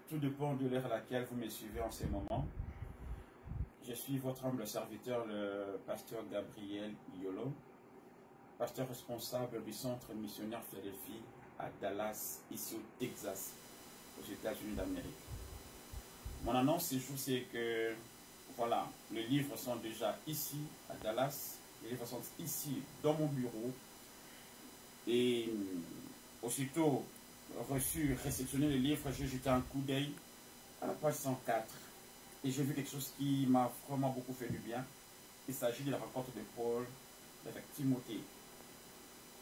Tout dépend de l'heure à laquelle vous me suivez en ce moment. Je suis votre humble serviteur, le pasteur Gabriel Yolo, pasteur responsable du centre missionnaire Philadelphie à Dallas, ici au Texas, aux États-Unis d'Amérique. Mon annonce ce jour, c'est que voilà, les livres sont déjà ici à Dallas, les livres sont ici dans mon bureau. Et aussitôt reçu, réceptionné les livres, j'ai jeté un coup d'œil à la page 104 et j'ai vu quelque chose qui m'a vraiment beaucoup fait du bien. Il s'agit de la rencontre de Paul avec Timothée.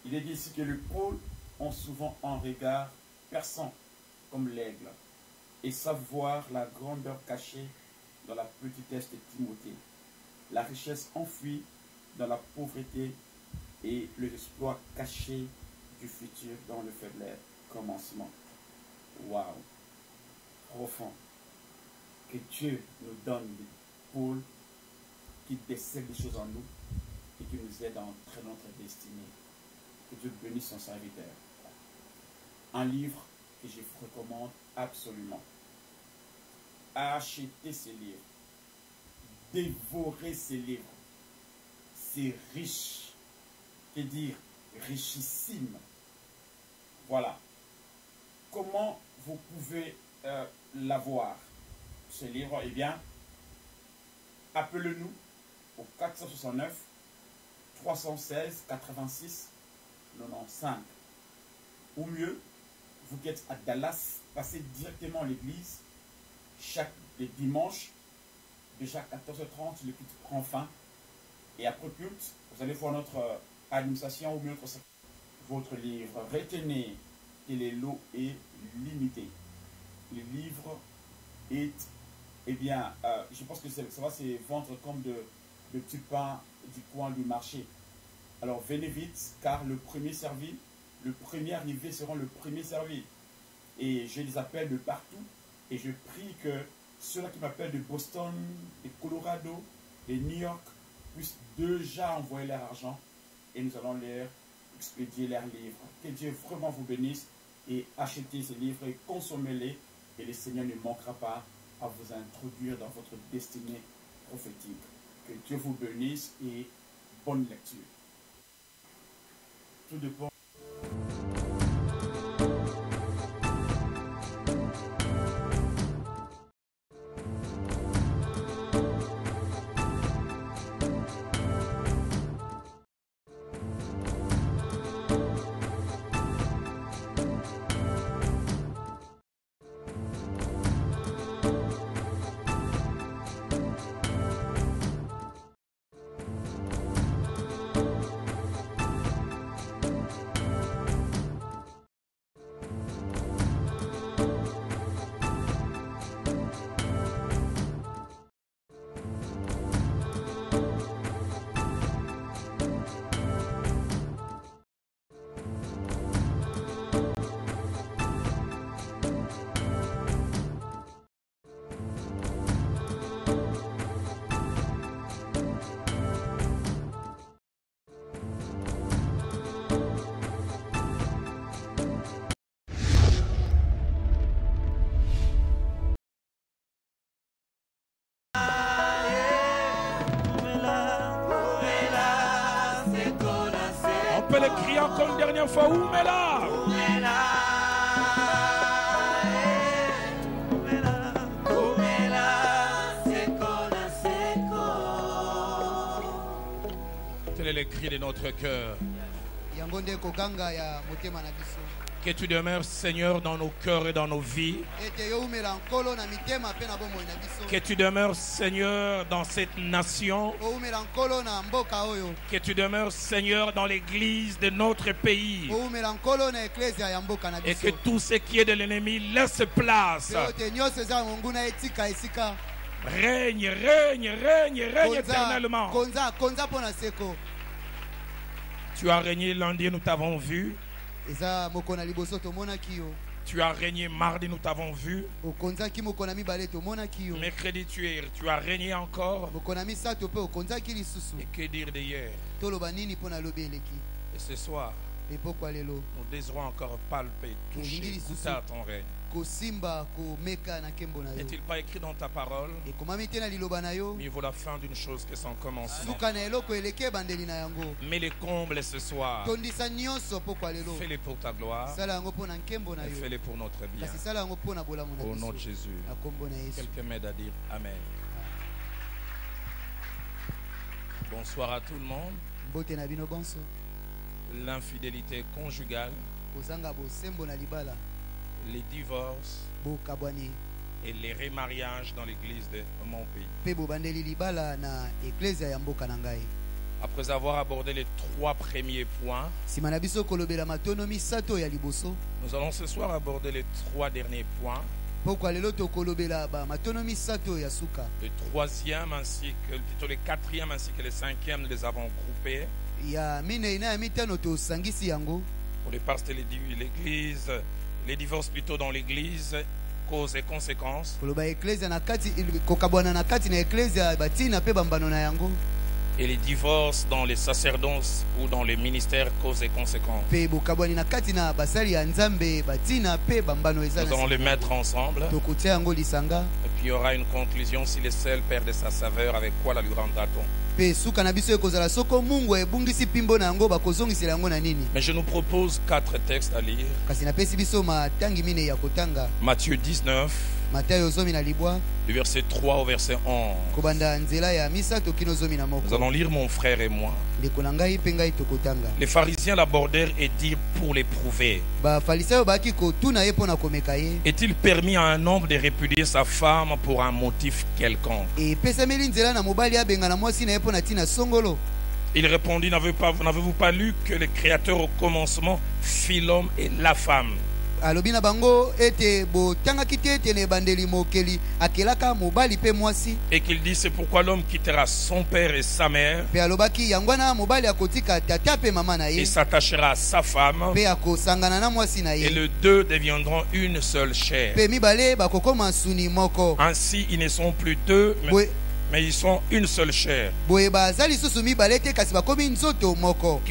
Il est dit ici que les Paul ont souvent un regard perçant comme l'aigle et savent voir la grandeur cachée dans la petitesse de Timothée, la richesse enfouie dans la pauvreté et les exploits cachés du futur dans le faible commencement. Waouh! Profond. Que Dieu nous donne des pôles qui décèlent des choses en nous et qui nous aident à entrer dans notre destinée. Que Dieu bénisse son serviteur. Un livre que je vous recommande absolument. Achetez ces livres. Dévorez ces livres. C'est riche. Que dire? Richissime. Voilà. Comment vous pouvez l'avoir, ce livre? Eh bien, appelez-nous au 469 316 86 95. Ou mieux, vous qui êtes à Dallas, passez directement à l'église chaque dimanche, déjà 14h30, le culte prend fin. Et après culte, vous allez voir notre administration ou votre livre. Retenez que le lot est limité. Le livre est, eh bien, je pense que ça va se vendre comme de petits pains du coin du marché. Alors venez vite, car le premier servi, le premier arrivé seront le premier servi. Et je les appelle de partout. Et je prie que ceux-là qui m'appellent de Boston, de Colorado, de New York, puissent déjà envoyer leur argent. Et nous allons leur expédier leurs livres. Que Dieu vraiment vous bénisse et achetez ces livres et consommez-les. Et le Seigneur ne manquera pas à vous introduire dans votre destinée prophétique. Que Dieu vous bénisse et bonne lecture. Tout dépend. On peut le crier encore une dernière fois. Où mais là? Tel est le cri de notre cœur. Que tu demeures, Seigneur, dans nos cœurs et dans nos vies. Que tu demeures, Seigneur, dans cette nation. Que tu demeures, Seigneur, dans l'église de notre pays. Et que tout ce qui est de l'ennemi laisse place. Règne, règne, règne, règne éternellement. Tu as régné lundi, nous t'avons vu. Tu as régné mardi, nous t'avons vu. Mercredi, tu as régné encore. Et que dire d'hier? Et ce soir, Nous désirons encore palper, toucher, goûter à ton règne. N'est-il pas écrit dans ta parole? Mieux vaut la fin d'une chose que son commencement. Mets les combles ce soir. Fais-les pour ta gloire. Et fais-les pour notre bien. Au nom de Jésus. Quelqu'un m'aide à dire Amen. Bonsoir à tout le monde. L'infidélité conjugale, les divorces et les remariages dans l'église de mon pays. Après avoir abordé les 3 premiers points, nous allons ce soir aborder les 3 derniers points. Le 3e ainsi que plutôt le 4e ainsi que le 5e, nous les avons groupés. Pour les pasteurs de l'église, les divorces plutôt dans l'église, causes et conséquences. Et les divorces dans les sacerdoces ou dans les ministères, causes et conséquences. Nous allons les mettre ensemble. Et puis il y aura une conclusion. Si le sel perd sa saveur, avec quoi la lui rendra-t-on? Mais je nous propose 4 textes à lire. Matthieu 19, du verset 3 au verset 11. Nous allons lire, mon frère et moi. Les pharisiens l'abordèrent et dirent pour l'éprouver: est-il permis à un homme de répudier sa femme pour un motif quelconque? Il répondit: n'avez-vous pas lu que le Créateur au commencement fit l'homme et la femme? Et qu'il dit: c'est pourquoi l'homme quittera son père et sa mère et s'attachera à sa femme, et les deux deviendront une seule chair. Ainsi ils ne sont plus deux, mais ils sont une seule chair. Que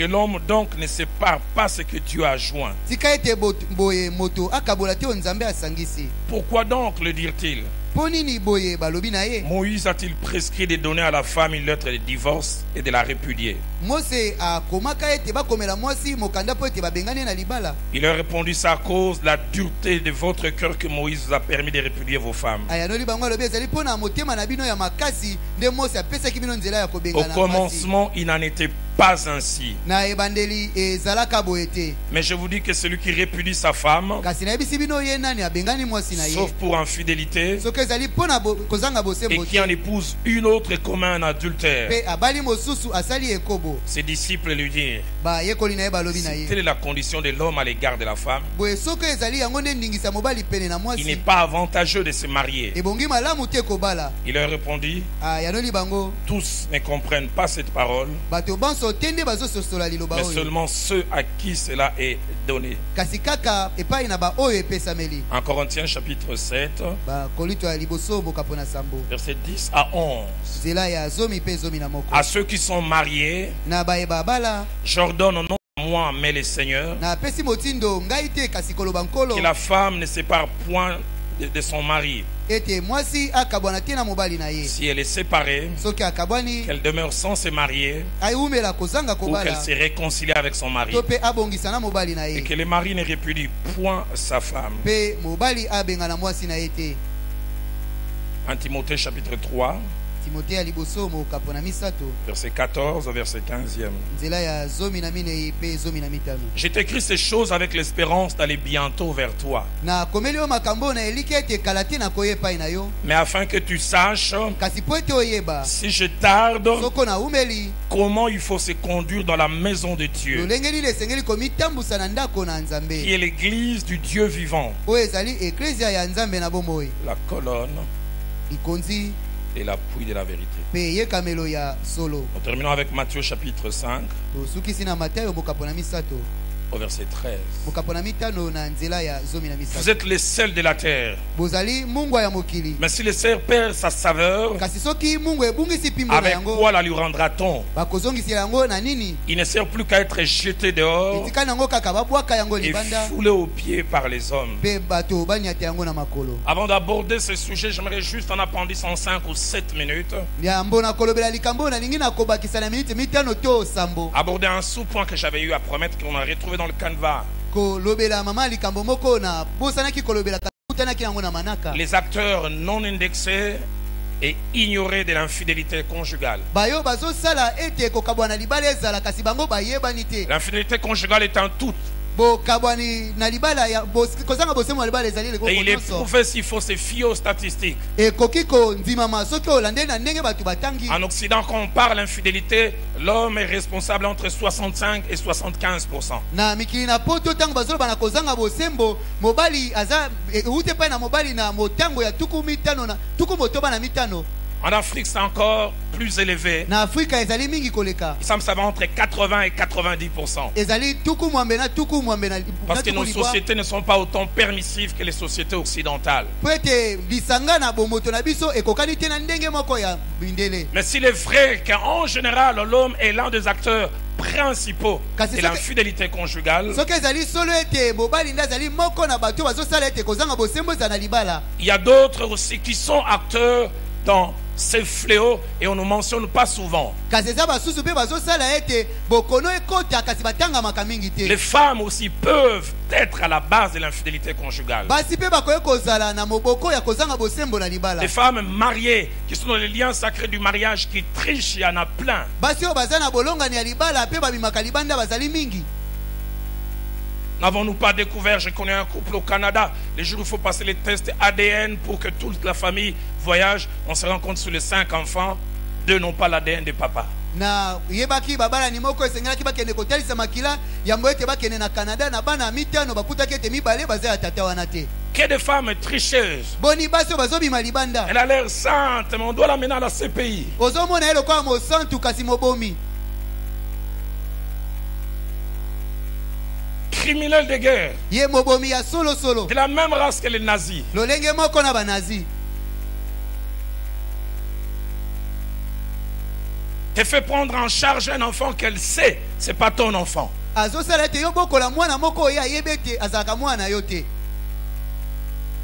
l'homme donc ne sépare pas ce que Dieu a joint. Pourquoi donc le dirent-ils? Moïse a-t-il prescrit de donner à la femme une lettre de divorce et de la répudier? Il leur répondit: c'est à cause de la dureté de votre cœur que Moïse vous a permis de répudier vos femmes. Au commencement, il n'en était pas ainsi. Mais je vous dis que celui qui répudie sa femme, sauf pour infidélité, et qui en épouse une autre comme un adultère, ses disciples lui dirent: si telle est la condition de l'homme à l'égard de la femme, il n'est pas avantageux de se marier. Il leur répondit: tous ne comprennent pas cette parole, mais seulement ceux à qui cela est donné. En Corinthiens chapitre 7, verset 10 à 11. À ceux qui sont mariés, j'ordonne au nom de moi, mais les seigneurs, que la femme ne sépare point de son mari. Si elle est séparée, qu'elle demeure sans se marier, ou qu'elle se réconcilie avec son mari, et que le mari ne répudie point sa femme. 1 Timothée chapitre 3, verset 14 au verset 15e. Je t'écris ces choses avec l'espérance d'aller bientôt vers toi, mais afin que tu saches, si je tarde, comment il faut se conduire dans la maison de Dieu, qui est l'église du Dieu vivant, la colonne et l'appui de la vérité. Nous terminons avec Matthieu chapitre 5, au verset 13. Vous êtes les sels de la terre. Mais si le sel perd sa saveur, avec quoi la lui rendra-t-on? Il ne sert plus qu'à être jeté dehors et foulé aux pieds par les hommes. Avant d'aborder ce sujet, j'aimerais juste en appendice en 5 ou 7 minutes aborder un sous-point que j'avais eu à promettre qu'on a retrouvé dans le canevas. Les acteurs non indexés et ignorés de l'infidélité conjugale. L'infidélité conjugale est un tout. Et il est prouvé s'il faut se fier aux statistiques. En Occident, quand on parle d'infidélité, l'homme est responsable entre 65 et 75%. En Afrique, c'est encore plus élevé. Il semble ça va entre 80 et 90%. Parce que nos sociétés ne sont pas autant permissives que les sociétés occidentales. Mais s'il est vrai qu'en général, l'homme est l'un des acteurs principaux de l'infidélité conjugale, il y a d'autres aussi qui sont acteurs dans ces fléaux et on ne mentionne pas souvent. Les femmes aussi peuvent être à la base de l'infidélité conjugale. Les femmes mariées qui sont dans les liens sacrés du mariage qui trichent, il y en a plein. N'avons-nous pas découvert, je connais un couple au Canada, les jours où il faut passer les tests ADN pour que toute la famille voyage, on se rend compte sur les 5 enfants, 2 n'ont pas l'ADN de papa. Que de femmes tricheuses. Elle a l'air sainte, mais on doit l'amener à la CPI. Criminel de guerre, de la même race que les nazis. Te fait prendre en charge un enfant qu'elle sait, c'est pas ton enfant.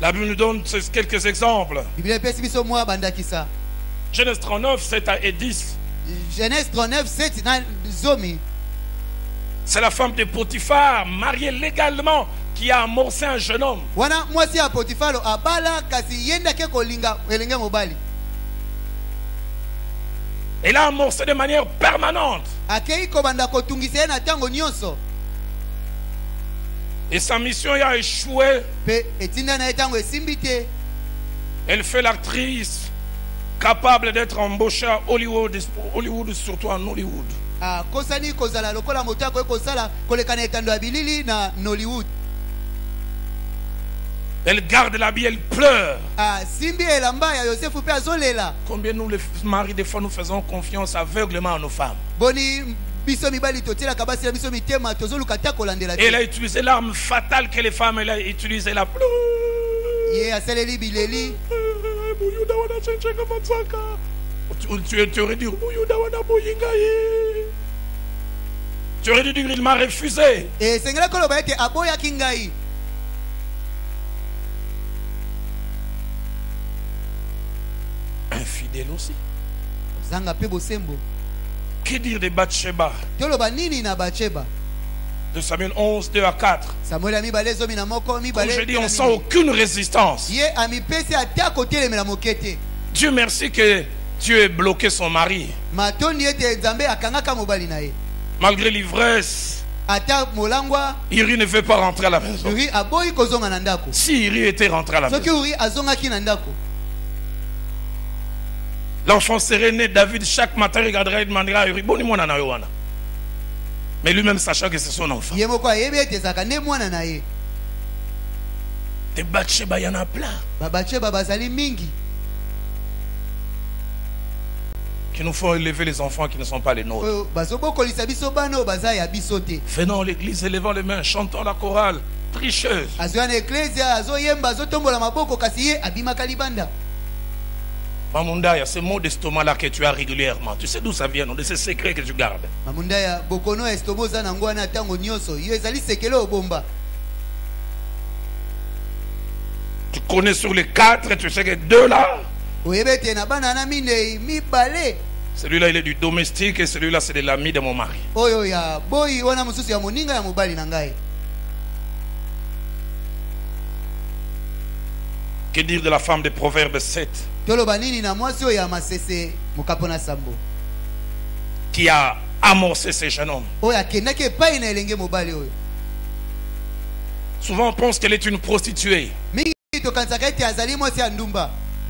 La Bible nous donne quelques exemples. Genèse 39, 7 et 10. Genèse 39, 7 c'est la femme de Potiphar, mariée légalement, qui a amorcé un jeune homme. Elle a amorcé de manière permanente. Et sa mission a échoué. Elle fait l'actrice capable d'être embauchée à Hollywood, surtout en Hollywood. Elle garde l'habit, elle pleure. Combien nous les maris des fois nous faisons confiance aveuglément à nos femmes. Elle a utilisé l'arme fatale que les femmes elle a utilisé, la pleure. Tu aurais dit il m'a refusé. Infidèle aussi. Que dire de Bathsheba? De Samuel 11, 2 à 4. Comme je dis, on sent aucune résistance. Dieu merci que Dieu ait bloqué son mari. Malgré l'ivresse, Uri ne veut pas rentrer à la maison. Si Uri était rentré à la maison, l'enfant serait né, David chaque matin regarderait et demanderait à Uri, mais lui-même sachant que c'est son enfant. Des Bathsheba, il y en a plein. qui nous font élever les enfants qui ne sont pas les nôtres. Venons à l'église, élevant les mains, chantons la chorale, tricheuse. Mamundaya, ce mot d'estomac là que tu as régulièrement, tu sais d'où ça vient, de ces secrets que tu gardes. Tu connais sur les 4, tu sais que 2 là. Celui-là il est du domestique et celui-là c'est de l'ami de mon mari. Que dire de la femme de Proverbe 7 qui a amorcé ces jeunes hommes? Souvent on pense qu'elle est une prostituée.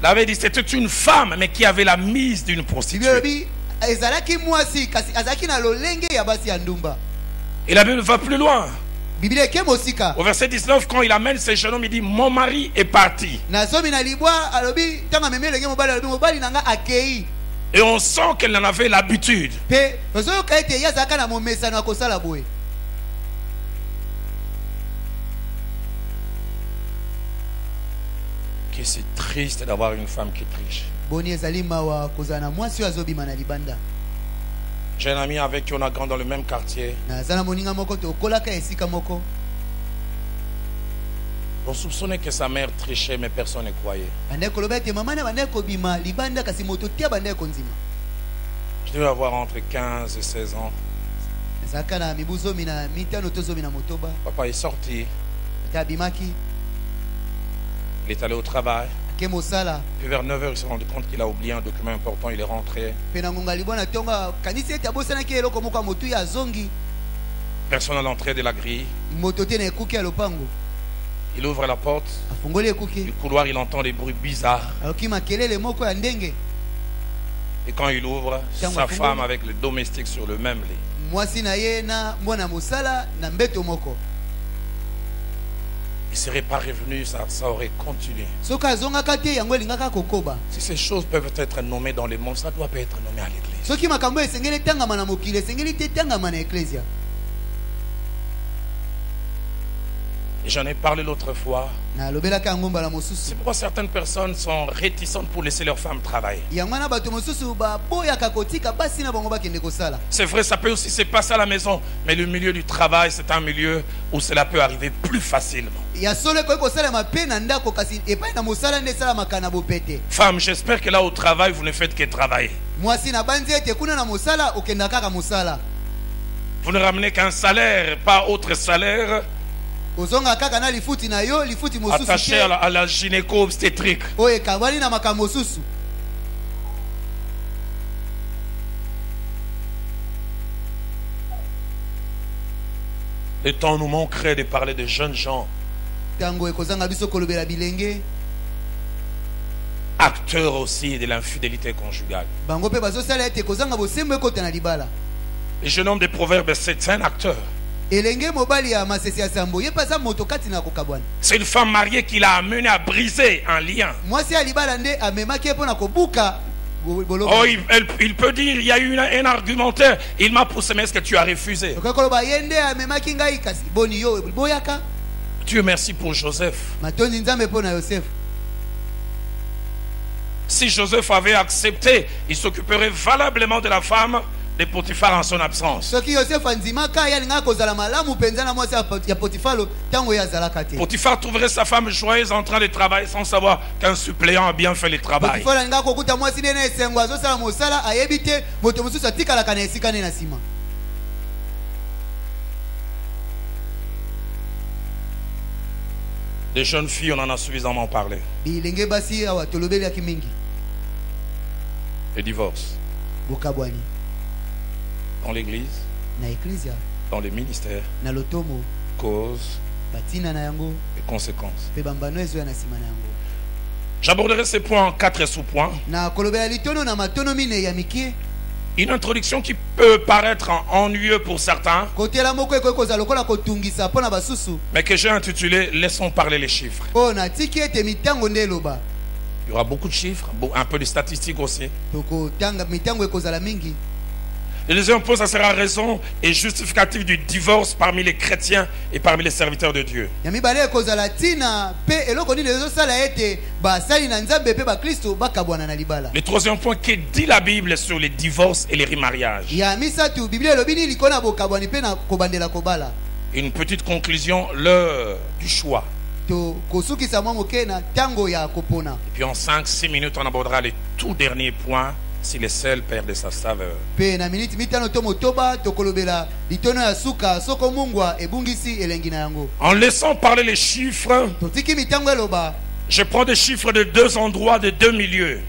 L'avait dit c'était une femme mais qui avait la mise d'une prostituée. Et la Bible va plus loin. Au verset 19, quand il amène ces jeunes hommes, il dit mon mari est parti. Et on sent qu'elle en avait l'habitude. Que c'est triste d'avoir une femme qui triche. J'ai un ami avec qui on a grandi dans le même quartier. On soupçonnait que sa mère trichait, mais personne ne croyait. Je devais avoir entre 15 et 16 ans. Papa est sorti. Il est allé au travail. Puis vers 9h, il s'est rendu compte qu'il a oublié un document important. Il est rentré. Personne à l'entrée de la grille. Il ouvre la porte. Du couloir, il entend des bruits bizarres. Et quand il ouvre, sa femme avec le domestique sur le même lit. Il ne serait pas revenu, ça aurait continué. Si ces choses peuvent être nommées dans le monde, ça doit pas être nommé à l'église. Et j'en ai parlé l'autre fois. C'est pourquoi certaines personnes sont réticentes pour laisser leurs femmes travailler. C'est vrai, ça peut aussi se passer à la maison. Mais le milieu du travail, c'est un milieu où cela peut arriver plus facilement. Femme, j'espère que là au travail, vous ne faites que travailler. Vous ne ramenez qu'un salaire, pas autre salaire. Attaché à la gynéco-obstétrique. Le temps nous manquerait de parler de jeunes gens, acteurs aussi de l'infidélité conjugale. Le jeune homme de Proverbe 7, c'est un acteur. C'est une femme mariée qui l'a amené à briser un lien. Oh, il peut dire, il y a eu un argumentaire. Il m'a poussé, mais est-ce que tu as refusé? Dieu merci pour Joseph. Si Joseph avait accepté, il s'occuperait valablement de la femme de Potiphar en son absence. Potiphar trouverait sa femme joyeuse en train de travailler sans savoir qu'un suppléant a bien fait le travail. Des jeunes filles, on en a suffisamment parlé. Le divorce. Dans l'église, dans les ministères, causes et conséquences. J'aborderai ces points en 4 sous-points. Une introduction qui peut paraître ennuyeuse pour certains, mais que j'ai intitulé « Laissons parler les chiffres ». Il y aura beaucoup de chiffres, un peu de statistiques aussi. Le deuxième point, ça sera raison et justificatif du divorce parmi les chrétiens et parmi les serviteurs de Dieu. Le troisième point, que dit la Bible sur les divorces et les remariages? Une petite conclusion, l'heure du choix. Et puis en 5-6 minutes, on abordera les tout derniers points. Si le sel perd sa saveur. En laissant parler les chiffres, je prends des chiffres de 2 endroits, de 2 milieux.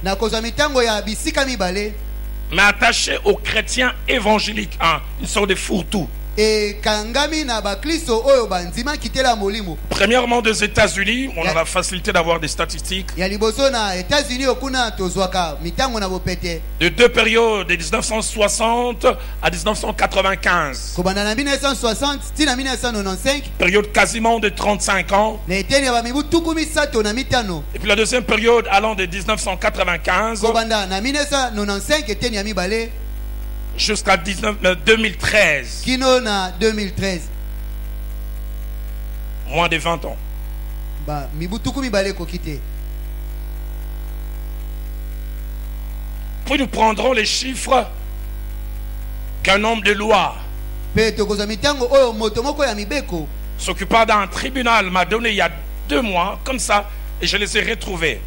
Mais attachés aux chrétiens évangéliques, une sorte de fourre-tout. Premièrement, des États-Unis, on a la facilité d'avoir des statistiques. De 2 périodes, de 1960 à 1995. Période quasiment de 35 ans. Et puis la deuxième période allant de 1995 jusqu'à 2013. Moins de 20 ans. Puis nous prendrons les chiffres qu'un homme de loi s'occupant d'un tribunal m'a donné il y a 2 mois, comme ça, et je les ai retrouvés.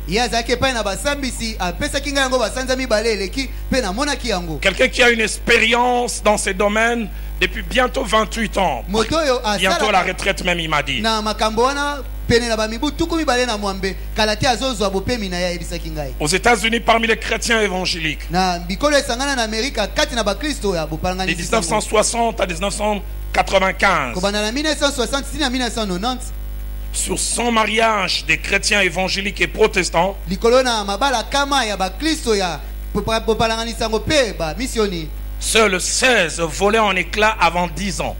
Quelqu'un qui a une expérience dans ces domaines depuis bientôt 28 ans. Bientôt la retraite même, il m'a dit. Aux États-Unis, parmi les chrétiens évangéliques, de 1960 à 1995, sur 100 mariages des chrétiens évangéliques et protestants, seuls 16 volaient en éclats avant 10 ans.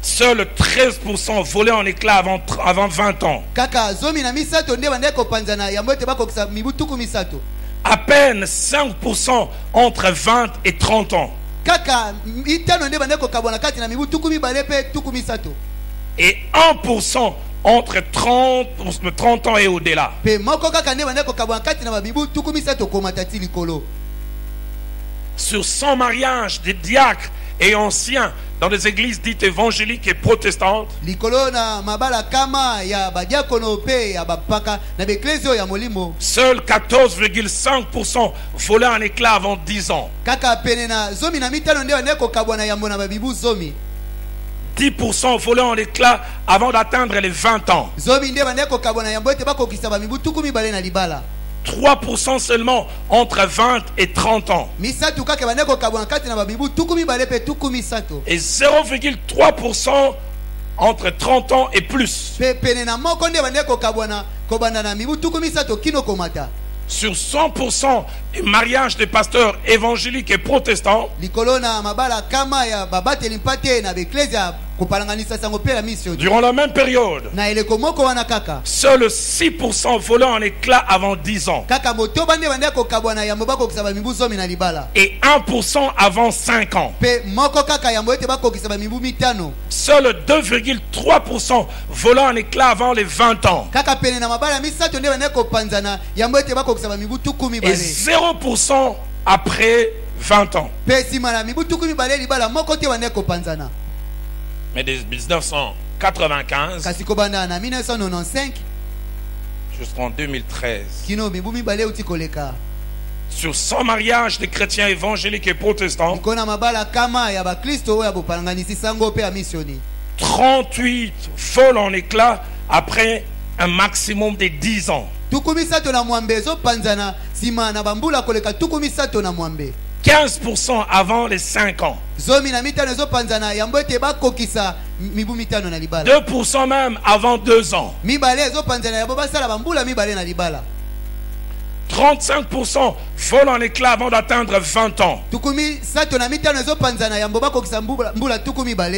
Seuls 13% volaient en éclats avant 20 ans. À peine 5% entre 20 et 30 ans. Et 1% entre 30 ans et au-delà. Sur 100 mariages des diacres et anciens dans les églises dites évangéliques et protestantes, seuls 14,5% volaient en éclat avant 10 ans. 10% volaient en éclat avant d'atteindre les 20 ans. 3% seulement entre 20 et 30 ans. Et 0,3% entre 30 ans et plus. Sur 100% des mariages des pasteurs évangéliques et protestants, durant la même période, seuls 6% volaient en éclat avant 10 ans. Et 1% avant 5 ans. Seuls 2,3% volaient en éclat avant les 20 ans. Et 0% après 20 ans. Mais de 1995 jusqu'en 2013, sur 100 mariages de chrétiens évangéliques et protestants, 38 volent en éclat après un maximum de 10 ans. 15% avant les 5 ans. 2% même avant 2 ans. 35% volent en éclats avant d'atteindre 20 ans. Et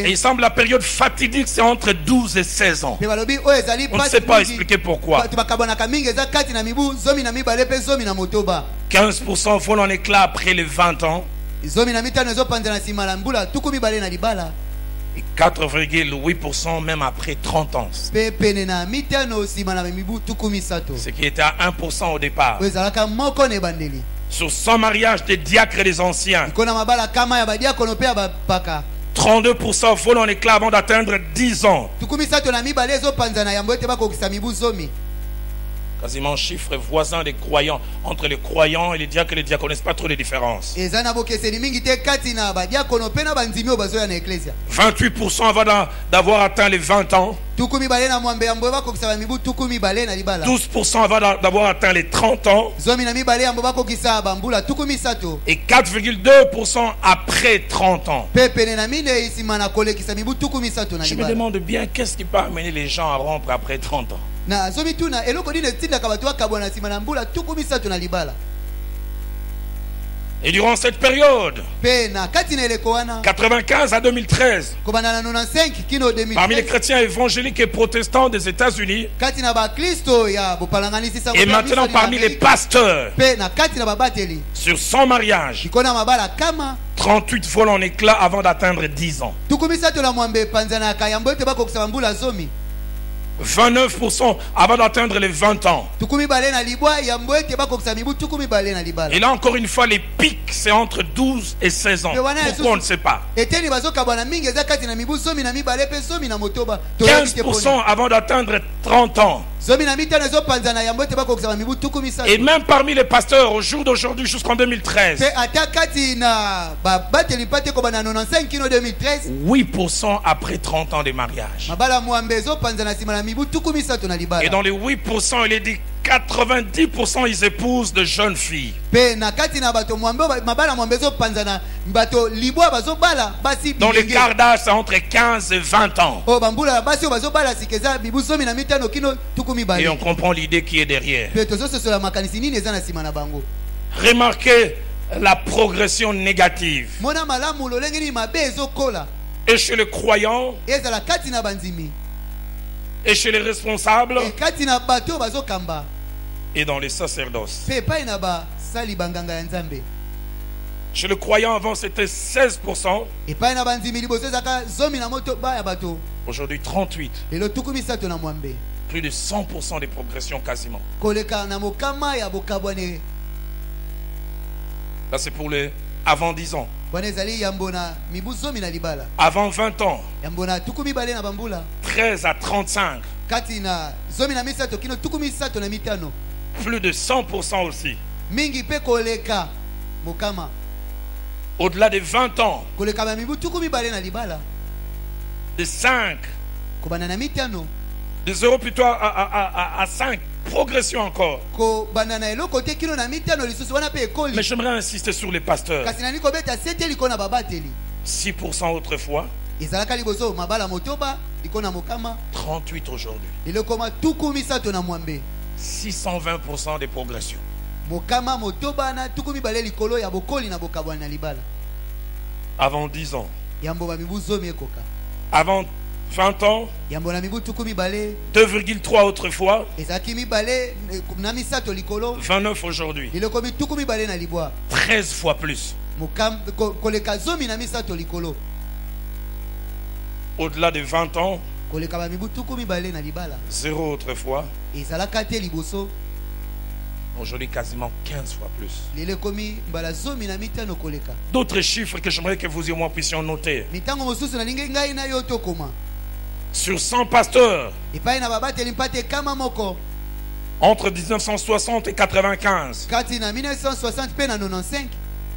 il semble la période fatidique, c'est entre 12 et 16 ans. On ne sait pas expliquer pourquoi. 15% volent en éclats après les 20 ans. Et 4,8% même après 30 ans. Ce qui était à 1% au départ. Sur 100 mariages des diacres et des anciens, 32% volent en éclats avant d'atteindre 10 ans. Quasiment chiffre voisin des croyants. Entre les croyants et les diacres et les diaconesses, pas trop de différence. 28% avant d'avoir atteint les 20 ans. 12% avant d'avoir atteint les 30 ans. Et 4,2% après 30 ans. Je me demande bien qu'est-ce qui peut amener les gens à rompre après 30 ans. Et durant cette période, 95 à 2013, parmi les chrétiens évangéliques et protestants des États-Unis, et maintenant parmi les pasteurs, sur 100 mariages, 38 volent en éclats avant d'atteindre 10 ans. 29% avant d'atteindre les 20 ans. Et là encore une fois, les pics c'est entre 12 et 16 ans. Pourquoi on ne sait pas? 15% avant d'atteindre 30 ans. Et même parmi les pasteurs au jour d'aujourd'hui jusqu'en 2013, 8% après 30 ans de mariage. Et dans les 8%, il est dit 90% ils épousent de jeunes filles. Dans l'écart d'âge, c'est entre 15 et 20 ans. Et on comprend l'idée qui est derrière. Remarquez la progression négative. Et chez les croyants, et chez les responsables, et dans les sacerdoces. Chez le croyant avant c'était 16%. Aujourd'hui 38%. Plus de 100% de progression quasiment. Là c'est pour les avant 10 ans. Avant 20 ans. 13 à 35. Plus de 100% aussi. Au-delà de 20 ans. De 5. De 0 plutôt à 5. Progression encore. Mais j'aimerais insister sur les pasteurs. 6% autrefois. 38 aujourd'hui. 620% de progression. Avant 10 ans. Avant 20 ans. 2,3 autrefois. 29 aujourd'hui. 13 fois plus. Au-delà de 20 ans. 0 autrefois. Aujourd'hui quasiment 15 fois plus. D'autres chiffres que j'aimerais que vous et moi puissions noter. Sur 100 pasteurs, entre 1960 et 95,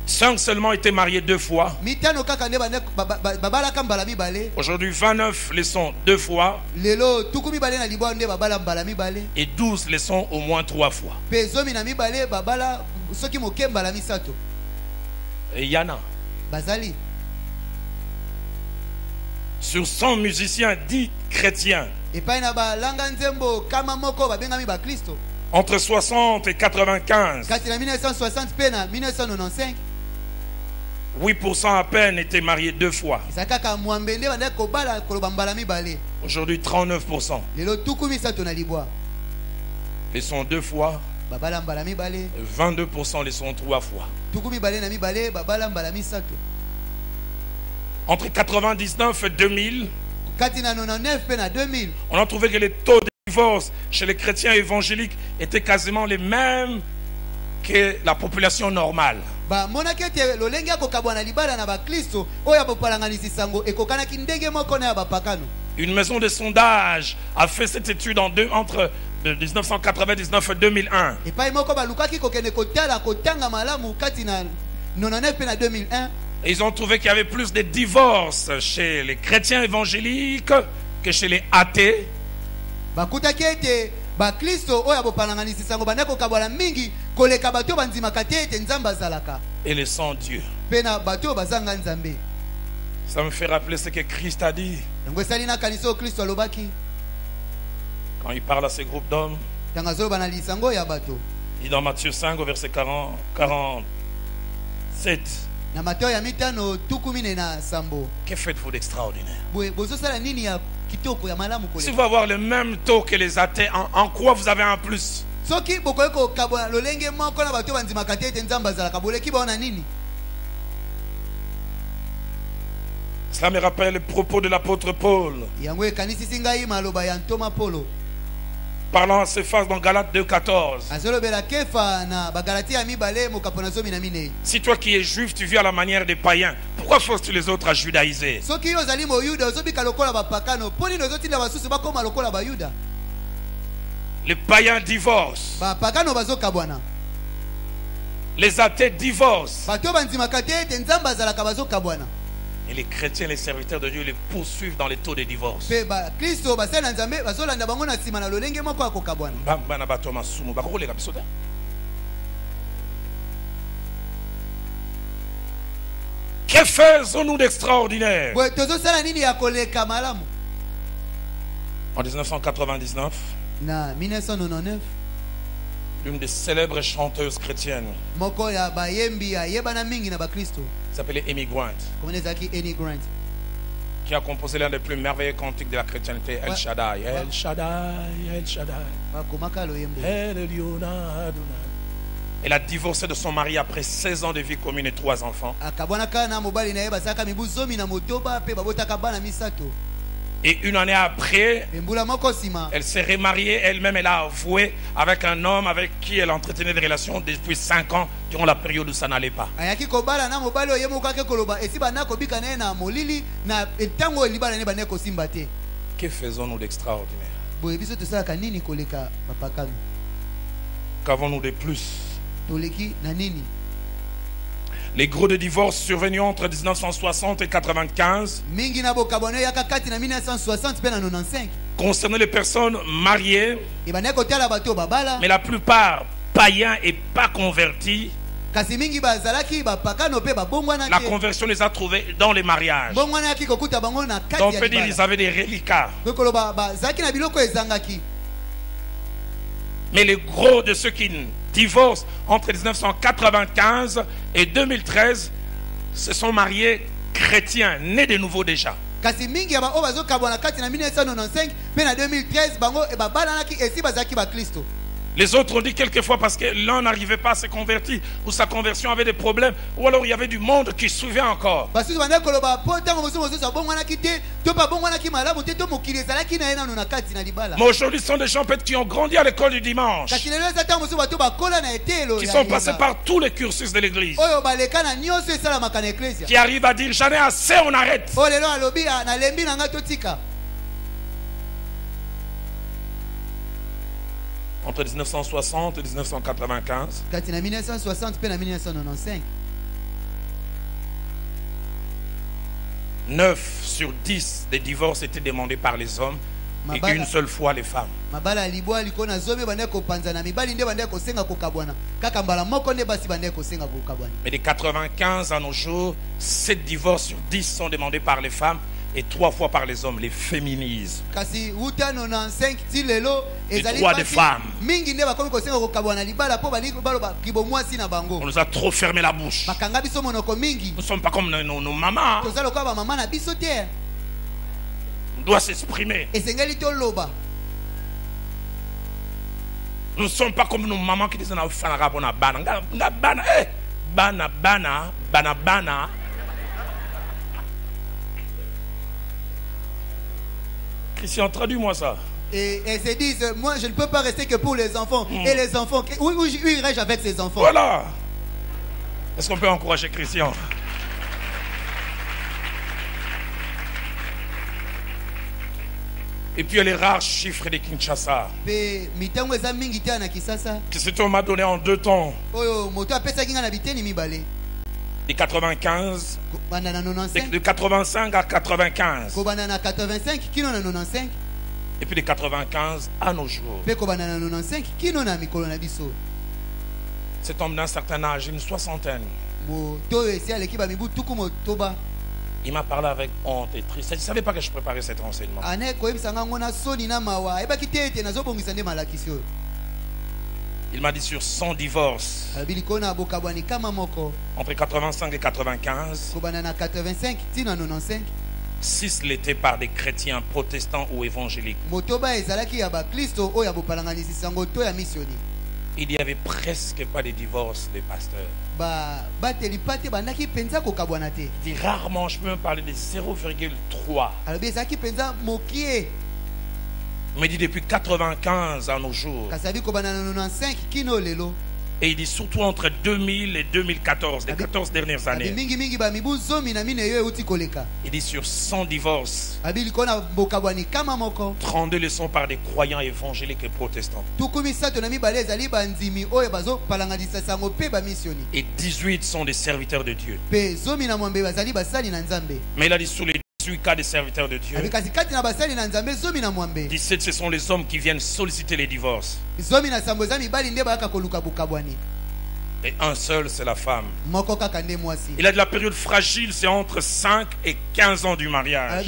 5 seulement étaient mariés 2 fois. Aujourd'hui 29 les sont 2 fois. Et 12 les sont au moins 3 fois. Et il y en a. Sur 100 musiciens dits chrétiens, Entre 60 et 95, 8% à peine étaient mariés 2 fois. Aujourd'hui, 39%. Ils sont 2 fois. 22% les sont 3 fois. Entre 99 et 2000, on a trouvé que les taux de divorce chez les chrétiens évangéliques étaient quasiment les mêmes que la population normale. Une maison de sondage a fait cette étude entre 1999 et 2001. Et ils ont trouvé qu'il y avait plus de divorces chez les chrétiens évangéliques que chez les athées. Et les sans Dieu. Ça me fait rappeler ce que Christ a dit quand il parle à ces groupes d'hommes. Il dit dans Matthieu 5 au verset 47. Que faites-vous d'extraordinaire? Si vous avez le même taux que les athées, en quoi vous avez un plus? Cela me rappelle le propos de l'apôtre Paul, parlant à ses faces dans Galates 2,14. Si toi qui es juif, tu vis à la manière des païens, pourquoi forces-tu les autres à judaïser? Les païens divorcent. Les athées divorcent. Et les chrétiens, les serviteurs de Dieu, les poursuivent dans les taux de divorce. Que faisons-nous d'extraordinaire? En 1999, l'une des célèbres chanteuses chrétiennes s'appelait Amy Grant, qui a composé l'un des plus merveilleux cantiques de la chrétienté, El Shaddai, El Shaddai, El Shaddai, El Elyon Adonai. Elle a divorcé de son mari après 16 ans de vie commune et 3 enfants. Et une année après, elle s'est remariée. Elle-même, elle a avoué avec un homme avec qui elle entretenait des relations depuis 5 ans durant la période où ça n'allait pas. Que faisons-nous d'extraordinaire? Qu'avons-nous de plus? Les gros de divorce survenus entre 1960 et 1995 concernaient les personnes mariées, mais la plupart païens et pas convertis. La conversion les a trouvés dans les mariages. Donc on peut dire qu'ils avaient des reliquats. Mais les gros de ceux qui divorcent entre 1995 et 2013 se sont mariés chrétiens, nés de nouveau déjà. Les autres ont dit quelquefois parce que l'un n'arrivait pas à se convertir, ou sa conversion avait des problèmes, ou alors il y avait du monde qui suivait encore. Mais aujourd'hui, ce sont des gens qui ont grandi à l'école du dimanche, qui sont passés par tous les cursus de l'église, qui arrivent à dire j'en ai assez, on arrête. Entre 1960 et 1995, 9 sur 10 des divorces étaient demandés par les hommes et une seule fois les femmes. Mais de 95 à nos jours, 7 divorces sur 10 sont demandés par les femmes Et 3 fois par les hommes, les féminismes. Les droits des femmes. On nous a trop fermé la bouche. Nous ne sommes pas comme nos mamans. On doit s'exprimer. Nous ne sommes pas comme nos mamans qui disent bana. Christian, traduis-moi ça. Et se disent, moi je ne peux pas rester que pour les enfants. Et les enfants, où irais-je avec ces enfants? Voilà. Est-ce qu'on peut encourager Christian? Et puis il y a les rares chiffres de Kinshasa que cet homme m'a donné en 2 temps. De 95, de 85 à 95. Et puis de 95 à nos jours. Cet homme d'un certain âge, une soixantaine. Il m'a parlé avec honte et tristesse. Je ne savais pas que je préparais cet enseignement. Il m'a dit sur 100 divorces entre 85 et 95, 6 l'étaient par des chrétiens protestants ou évangéliques. Il n'y avait presque pas de divorce des pasteurs. Il dit rarement, je peux même parler de 0,3. Mais il dit depuis 95 à nos jours. Et il dit surtout entre 2000 et 2014, les 14 dernières années. Il dit sur 100 divorces, 32 le sont par des croyants évangéliques et protestants. Et 18 sont des serviteurs de Dieu. Mais il a dit sous les 18 cas des serviteurs de Dieu, 17 ce sont les hommes qui viennent solliciter les divorces. Et un seul c'est la femme. Il a de la période fragile, c'est entre 5 et 15 ans du mariage.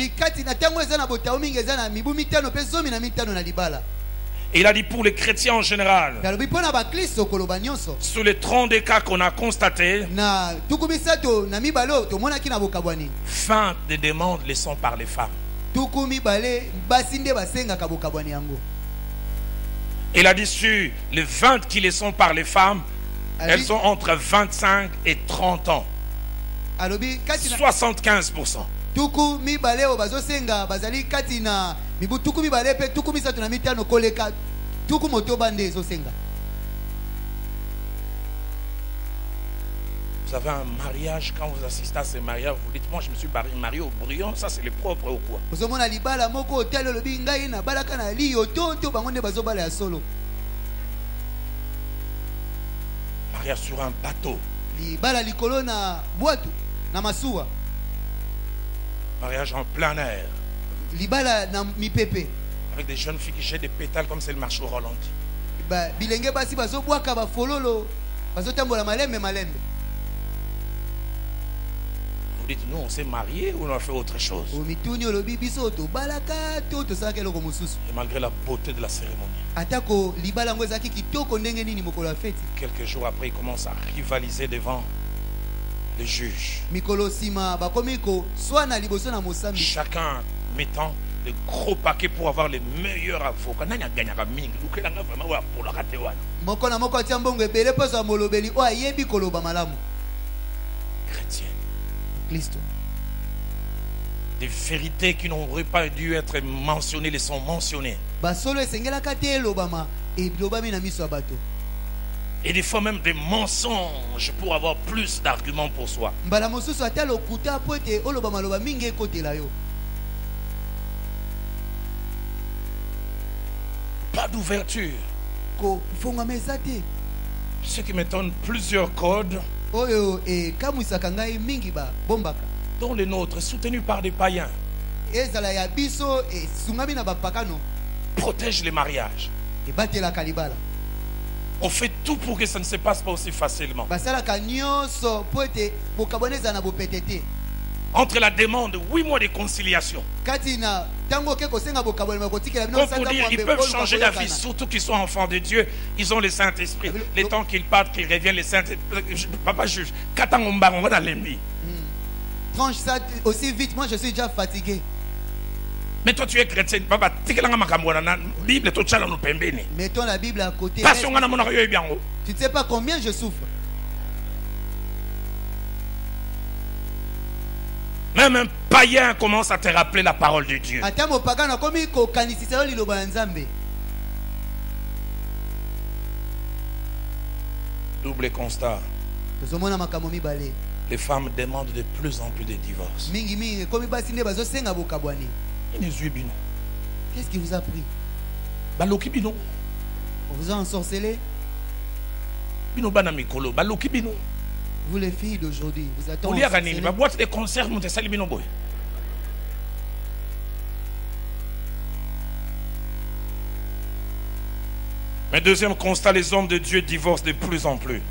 Et il a dit pour les chrétiens en général, sur les 30 cas qu'on a constatés, 20 des demandes les sont par les femmes. Il a dit sur les 20 qui les sont par les femmes, elles sont entre 25 et 30 ans. 75%. Vous avez un mariage, quand vous assistez à ces mariages, vous dites, moi je me suis marié au brouillon, ça c'est le propre ou quoi? Mariage sur un bateau. Mariage en plein air. Avec des jeunes filles qui jettent des pétales comme c'est le marché au ralenti. Vous dites, nous on s'est mariés ou on a fait autre chose? Et malgré la beauté de la cérémonie, quelques jours après, il commence à rivaliser devant les juges. Chacun mettant de gros paquets pour avoir les meilleurs avocats. Chrétiens. Des vérités qui n'auraient pas dû être mentionnées les sont mentionnées. Et des fois même des mensonges pour avoir plus d'arguments pour soi. Pas d'ouverture. Ce qui m'étonne, plusieurs codes, dont les nôtres, soutenus par des païens, protègent les mariages. On fait tout pour que ça ne se passe pas aussi facilement. entre la demande 8 mois de conciliation. Comme pour dire, ils peuvent changer d'avis, surtout qu'ils sont enfants de Dieu, ils ont le Saint-Esprit. Les temps qu'ils partent, qu'ils reviennent, le Saint-Esprit. Papa juge. Tranche ça aussi vite, moi je suis déjà fatigué. Mais toi tu es chrétien, mettons la Bible à côté. Tu ne sais pas combien je souffre. Même un païen commence à te rappeler la parole de Dieu. Double constat. Les femmes demandent de plus en plus de divorces. Qu'est-ce qui vous a pris? On vous a ensorcelé? Vous les filles d'aujourd'hui, vous êtes ensorcelées. Ma boîte de conserve, mon tesali binoboy. Mais deuxième constat, les hommes de Dieu divorcent de plus en plus.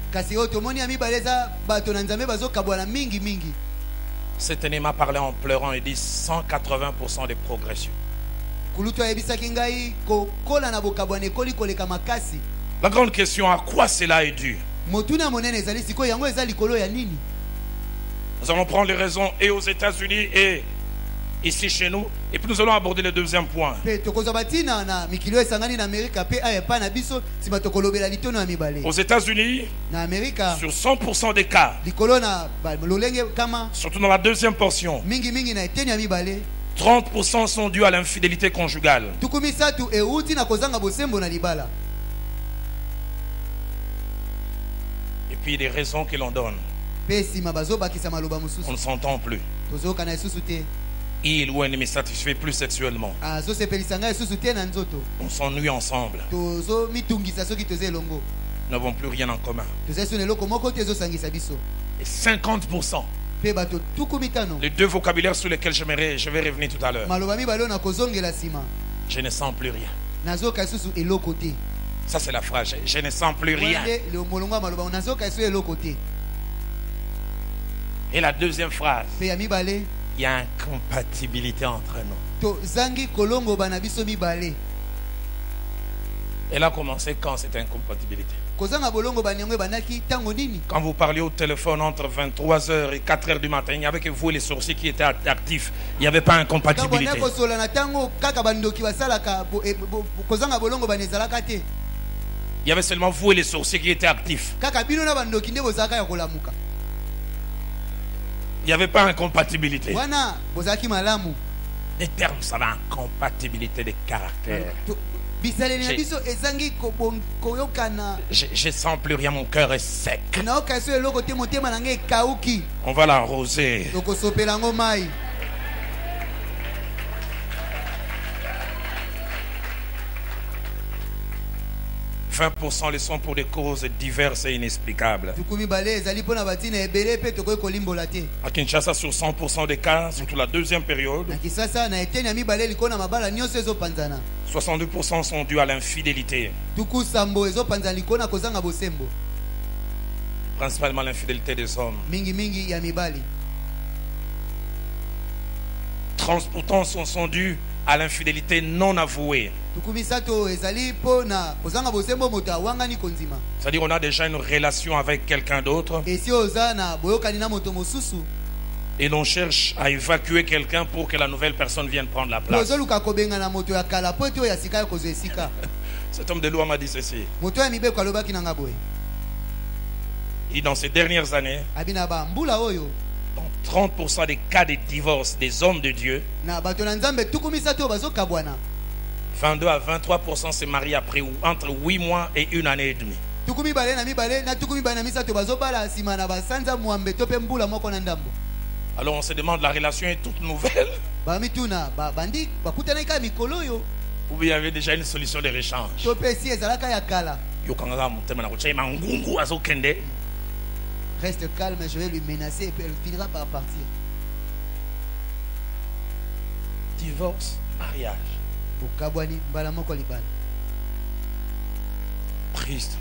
Cet ennemi m'a parlé en pleurant et dit 180% de progression. La grande question, à quoi cela est dû? Nous allons prendre les raisons et aux États-Unis et ici chez nous, et puis nous allons aborder le deuxième point. Aux États-Unis, sur 100% des cas, surtout dans la deuxième portion, 30% sont dus à l'infidélité conjugale. Et puis des raisons que l'on donne. On ne s'entend plus. Il ou elle ne me satisfait plus sexuellement. On s'ennuie ensemble. Nous n'avons plus rien en commun. Et 50%. Les deux vocabulaires sur lesquels je vais revenir tout à l'heure. Je ne sens plus rien. Ça c'est la phrase. Je ne sens plus rien. Et la deuxième phrase. Il y a incompatibilité entre nous. Elle a commencé quand cette incompatibilité? Quand vous parliez au téléphone entre 23h et 4h du matin, il n'y avait que vous et les sorciers qui étaient actifs. Il n'y avait pas incompatibilité. Il y avait seulement vous et les sorciers qui étaient actifs. Il n'y avait pas incompatibilité. Les termes, ça va, incompatibilité de caractère. Je sens plus rien, mon cœur est sec. On va l'arroser. 20% le sont pour des causes diverses et inexplicables. À Kinshasa, sur 100% des cas, surtout la deuxième période, 62% sont dus à l'infidélité. Principalement l'infidélité des hommes. 30% sont dus à l'infidélité non avouée. C'est-à-dire on a déjà une relation avec quelqu'un d'autre et l'on cherche à évacuer quelqu'un pour que la nouvelle personne vienne prendre la place. Cet homme de loi m'a dit ceci. Et dans ces dernières années, dans 30% des cas de divorce des hommes de Dieu, 22 à 23% se marient après entre 8 mois et 1 année et demie. Alors on se demande, la relation est toute nouvelle ou bien il y avait déjà une solution de réchange? Reste calme, je vais lui menacer et puis elle finira par partir. Divorce, mariage. Triste.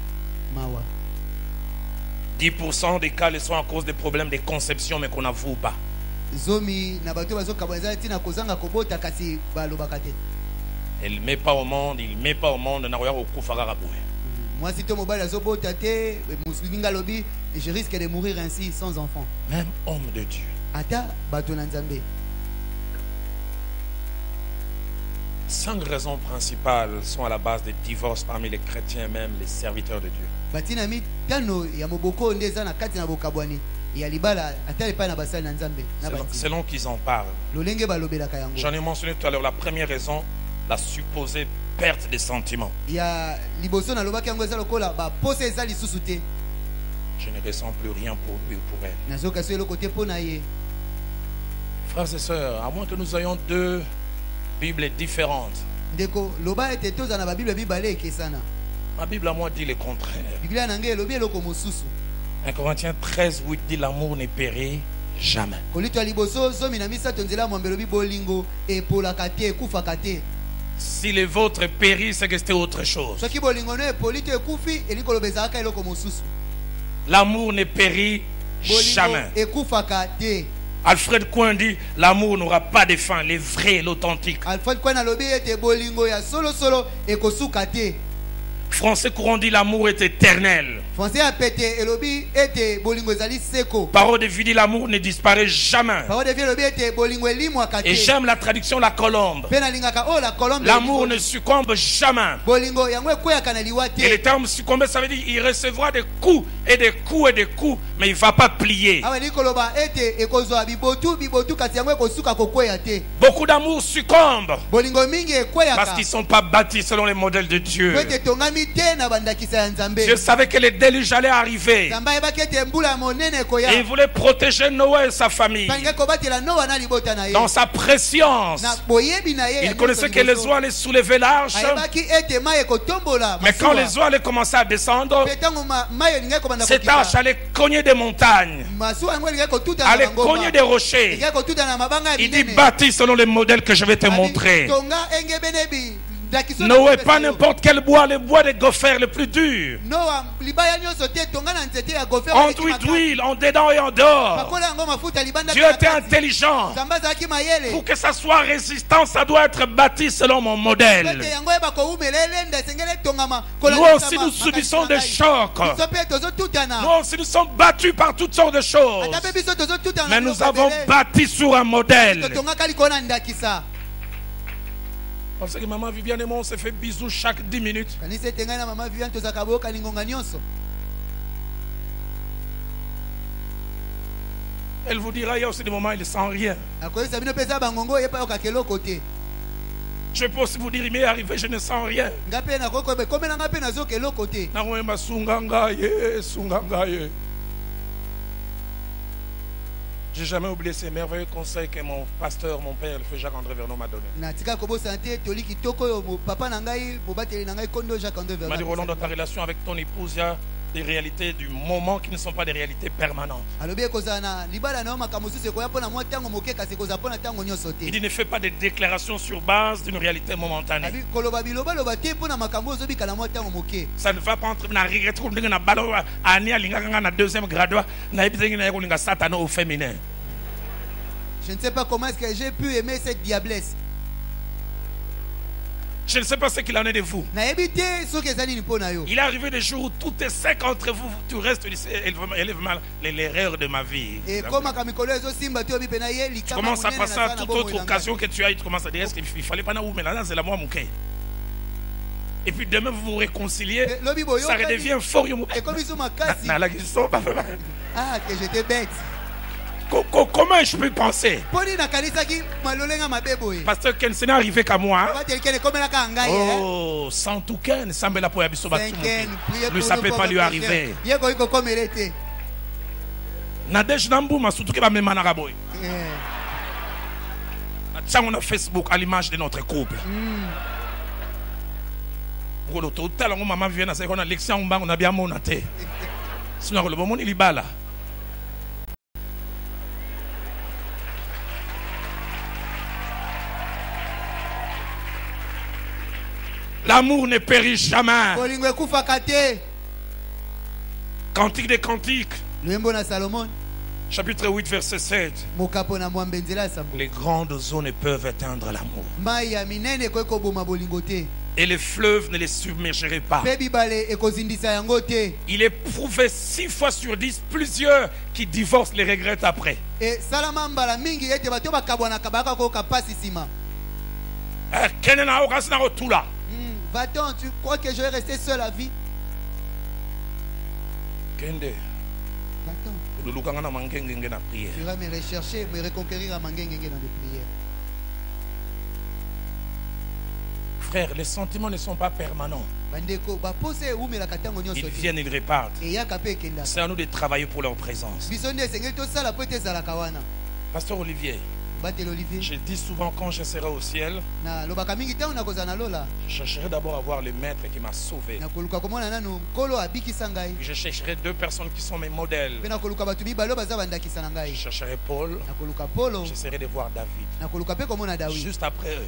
10% des cas le sont à cause des problèmes de conception mais qu'on n'avoue pas. Elle met pas au monde, il met pas au monde. Moi, si tu je risque de mourir ainsi sans enfant. Même homme de Dieu. Ata batona nzambe. 5 raisons principales sont à la base des divorces parmi les chrétiens, même les serviteurs de Dieu. Batinami tano ya moboko ndeza na kati na bokabwani ya libala atale pa na basali na nzambe na bati. Selon qu'ils en parlent. Lolenge balobelaka yango. J'en ai mentionné tout à l'heure la première raison, la supposée perte des sentiments. Ya liboso na lobaki yango eza lokola ba pose eza lisusu te. Je ne ressens plus rien pour lui ou pour elle. Nazoka so le côté pona ye. Frères et sœurs, à moins que nous ayons 2 Bibles différentes. Ndeko loba ete toza na ba Bible bibale ekesana. Ma Bible à moi dit le contraire. Biblia nange lobi eloko mosusu. 1 Corinthiens 13:8 dit l'amour ne périt jamais. Kolito liboso zomi na misa tonzela mwambe lobi bolingo epolaka te ekufaka te. Si les vôtres périssent, c'est que c'était autre chose. Soki bolingo no epolito ekufi eliko lobezaka eloko mosusu. L'amour ne périt jamais. Ekufaka te. Alfred Coin dit l'amour n'aura pas de fin, le vrai, l'authentique. Alfred Coin alobi ete bolingo ya solo solo ekosuka te. Français courant dit l'amour est éternel. Français a pété elobi ete bolingo ezali seko. Parole de vie dit l'amour ne disparaît jamais. Parole de vie elobi ete bolingo elimwaka te. Et j'aime la traduction la colombe. Pe na lingaka oh la colombe. L'amour ne succombe jamais. Bolingo yango ekweyaka na liwa te. Et le terme succomber ça veut dire il recevra des coups et des coups et des coups mais il va pas plier. Awa likoloba ete ekozwa bibotu kasi yango ekosuka kokweya te. Beaucoup d'amour succombe. Bolingo mingi ekweyaka. Parce qu'ils sont pas bâtis selon les modèles de Dieu. Dieu savait que le déluge allait arriver. Et il voulait protéger Noé et sa famille. Dans sa préscience. Il connaissait que les eaux allaient soulever l'arche. Mais quand les eaux allaient commencer à descendre, cette arche allait cogner des montagnes, allait cogner des rochers. Il dit bâtis selon les modèles que je vais te montrer. Noé pas n'importe quel bois, le bois de gopher le plus dur. Enduit d'huile en dedans et en dehors. Dieu était intelligent. Pour que ça soit résistant, ça doit être bâti selon mon modèle. Nous aussi nous subissons des chocs. Nous aussi nous sommes battus par toutes sortes de choses. Mais nous avons bâti sur un modèle. Parce que maman Viviane et moi on se fait bisous chaque 10 minutes. Elle vous dira il y a aussi des moments où il ne sent rien. Je peux aussi vous dire il m'est arrivé je ne sens rien. J'ai jamais oublié ces merveilleux conseils que mon pasteur, mon père, le feu Jacques-André Vernon m'a donné. Il m'a dit Roland, dans ta relation avec ton épouse, il y a des réalités du moment qui ne sont pas des réalités permanentes. Il dit ne fais pas des déclarations sur base d'une réalité momentanée. Ça ne va pas entrer dans la deuxième graduat au féminin. Je ne sais pas comment est-ce que j'ai pu aimer cette diablesse. Je ne sais pas ce qu'il en est de vous. Il est arrivé des jours où tout est sec entre vous. Tu restes, élève mal l'erreur de ma vie. Tu commences à passer à toute autre occasion que tu as. Tu commences à dire, est-ce qu'il ne fallait pas où, mais là, c'est la moi, mouké. Et puis demain, vous vous réconciliez. Ça redevient fort. Ah, que j'étais bête. Comment je peux penser? Pasteur Ken, ce n'est arrivé qu'à moi. Oh, sans tout Ken, semble la poya biso batu. Lui, ça ne peut pas lui arriver. Nadej Nambouma, surtout que va me manara boy. On a Facebook à l'image de notre couple. Total, maman vient à ce qu'on a l'élection, on a bien monaté. Sinon, le moment il est bas là. L'amour ne périt jamais. Cantique des cantiques. Chapitre 8, verset 7. Les grandes eaux ne peuvent éteindre l'amour. Et les fleuves ne les submergeraient pas. Il est prouvé 6 fois sur 10, plusieurs qui divorcent les regrettent après. Va-t'en, tu crois que je vais rester seul à vie? Va-t'en. Tu vas me rechercher, me reconquérir à Mangengenge dans des prières. Frère, les sentiments ne sont pas permanents. Ils viennent, ils repartent. C'est à nous de travailler pour leur présence. Pasteur Olivier, je dis souvent quand je serai au ciel, je chercherai d'abord à voir le maître qui m'a sauvé. Je chercherai 2 personnes qui sont mes modèles. Je chercherai Paul. J'essaierai de voir David. Juste après eux,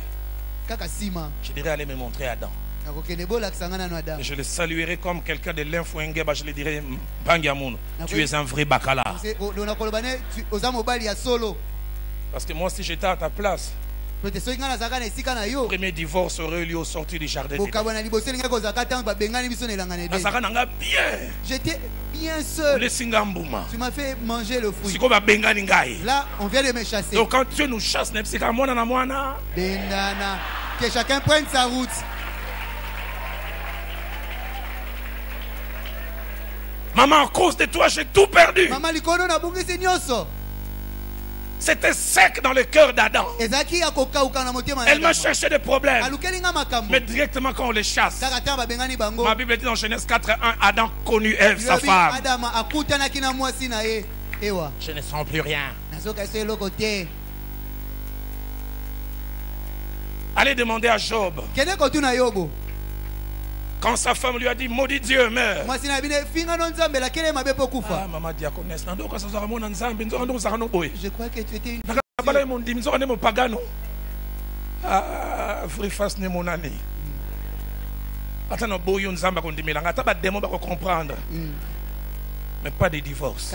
je dirais aller me montrer Adam. Et je le saluerai comme quelqu'un de l'info-engeba. Je le dirai, Bangamoun, tu es un vrai bacala. Parce que moi, si j'étais à ta place, le premier divorce aurait eu lieu au sortir du jardin. J'étais bien seul. Tu m'as fait manger le fruit. Là, on vient de me chasser. Donc quand Dieu nous chasse, que chacun prenne sa route. Maman, à cause de toi, j'ai tout perdu. C'était sec dans le cœur d'Adam. Elle m'a cherché des problèmes. Mais directement quand on les chasse, ma Bible dit dans Genèse 4:1, Adam connut Ève, sa femme. Je ne sens plus rien. Allez demander à Job. Quand sa femme lui a dit, maudit Dieu, meurs. Ah, maman diaconesse, je crois que tu étais une ah, face ne mon année. Attends, boyo nzamba kondimela ngata ba démon ba comprendre. Mais pas de divorce.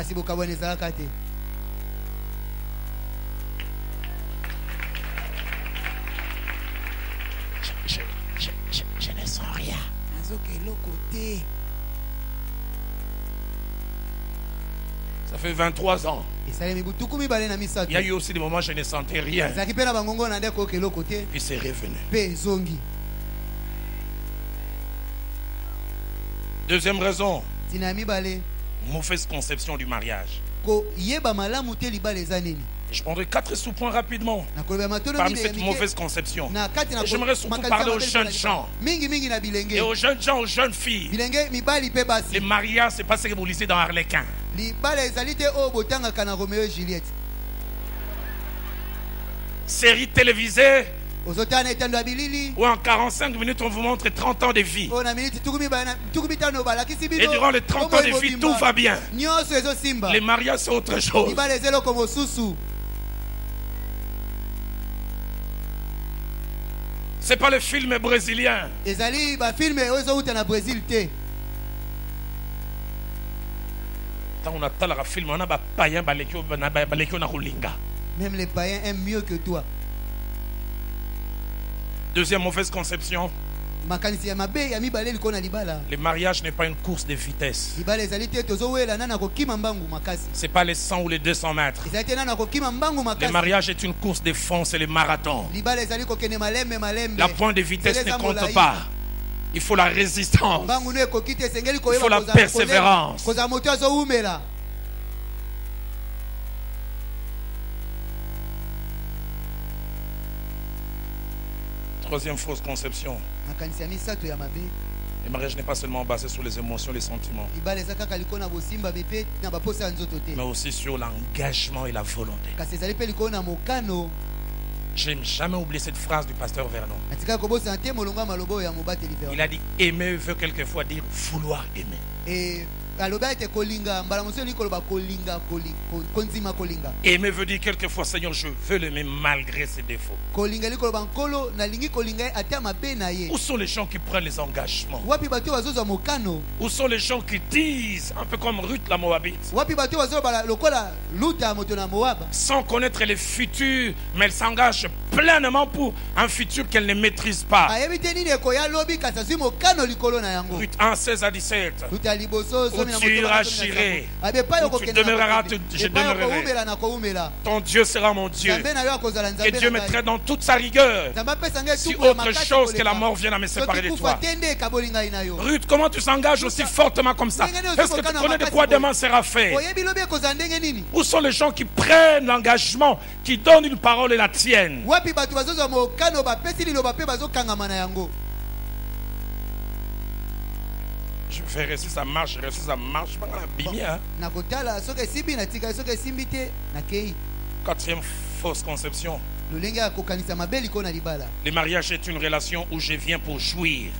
Je ne sens rien. Ça fait 23 ans. Il y a eu aussi des moments où je ne sentais rien. Puis c'est revenu. Deuxième raison, mauvaise conception du mariage. Je prendrai 4 sous-points rapidement parmi cette mauvaise conception. J'aimerais surtout parler aux jeunes gens et aux jeunes gens, aux jeunes filles. Les mariages, c'est pas ce que vous lisez dans Harlequin. Série télévisée où en 45 minutes on vous montre 30 ans de vie. Et durant les 30 ans de vie, tout va bien. Les mariages, c'est autre chose. C'est pas le film brésilien. Même les païens aiment mieux que toi. Deuxième mauvaise conception. Le mariage n'est pas une course de vitesse. C'est pas les 100 ou les 200 mètres. Le mariage est une course de fond, c'est le marathon. La pointe de vitesse ne compte pas. Il faut la résistance. Il faut la persévérance. Troisième fausse conception. Le mariage n'est pas seulement basé sur les émotions, les sentiments, mais aussi sur l'engagement et la volonté. Je n'ai jamais oublié cette phrase du pasteur Vernon. Il a dit aimer veut quelquefois dire vouloir aimer. Aimer veut dire quelquefois, Seigneur, je veux l'aimer malgré ses défauts. Où sont les gens qui prennent les engagements? Où sont les gens qui disent, un peu comme Ruth la Moabite, sans connaître les futurs, mais elle s'engage pleinement pour un futur qu'elle ne maîtrise pas. Ruth 1, 16 à 17. Où tu iras, j'irai. Où tu demeureras, je demeurerai. Ton Dieu sera mon Dieu. Et Dieu mettrait dans toute sa rigueur si autre chose que la mort vienne à me séparer de toi. Ruth, comment tu s'engages aussi fortement comme ça? Est-ce que tu connais de quoi demain sera fait? Où sont les gens qui prennent l'engagement, qui donnent une parole et la tiennent? Je vais rester, ça marche, ça marche. Quatrième fausse conception. Le mariage est une relation où je viens pour jouir.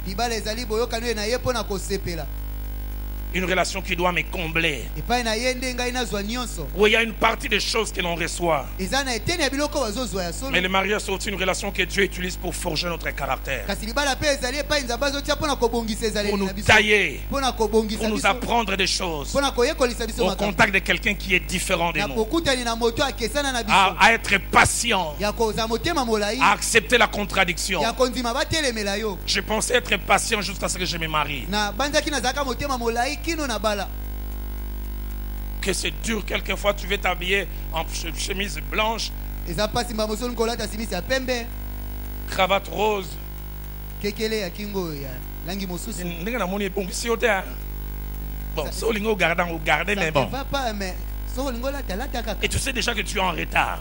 Une relation qui doit me combler. Où il y a une partie des choses que l'on reçoit. Mais le mariage c'est aussi une relation que Dieu utilise pour forger notre caractère. Pour nous tailler. Pour nous apprendre des choses. Au contact de quelqu'un qui est différent de nous. À être patient. À accepter la contradiction. Je pensais être patient jusqu'à ce que je me marie. Que c'est dur, quelquefois tu veux t'habiller en chemise blanche, cravate rose. Bon, mais bon. Et tu sais déjà que tu es en retard.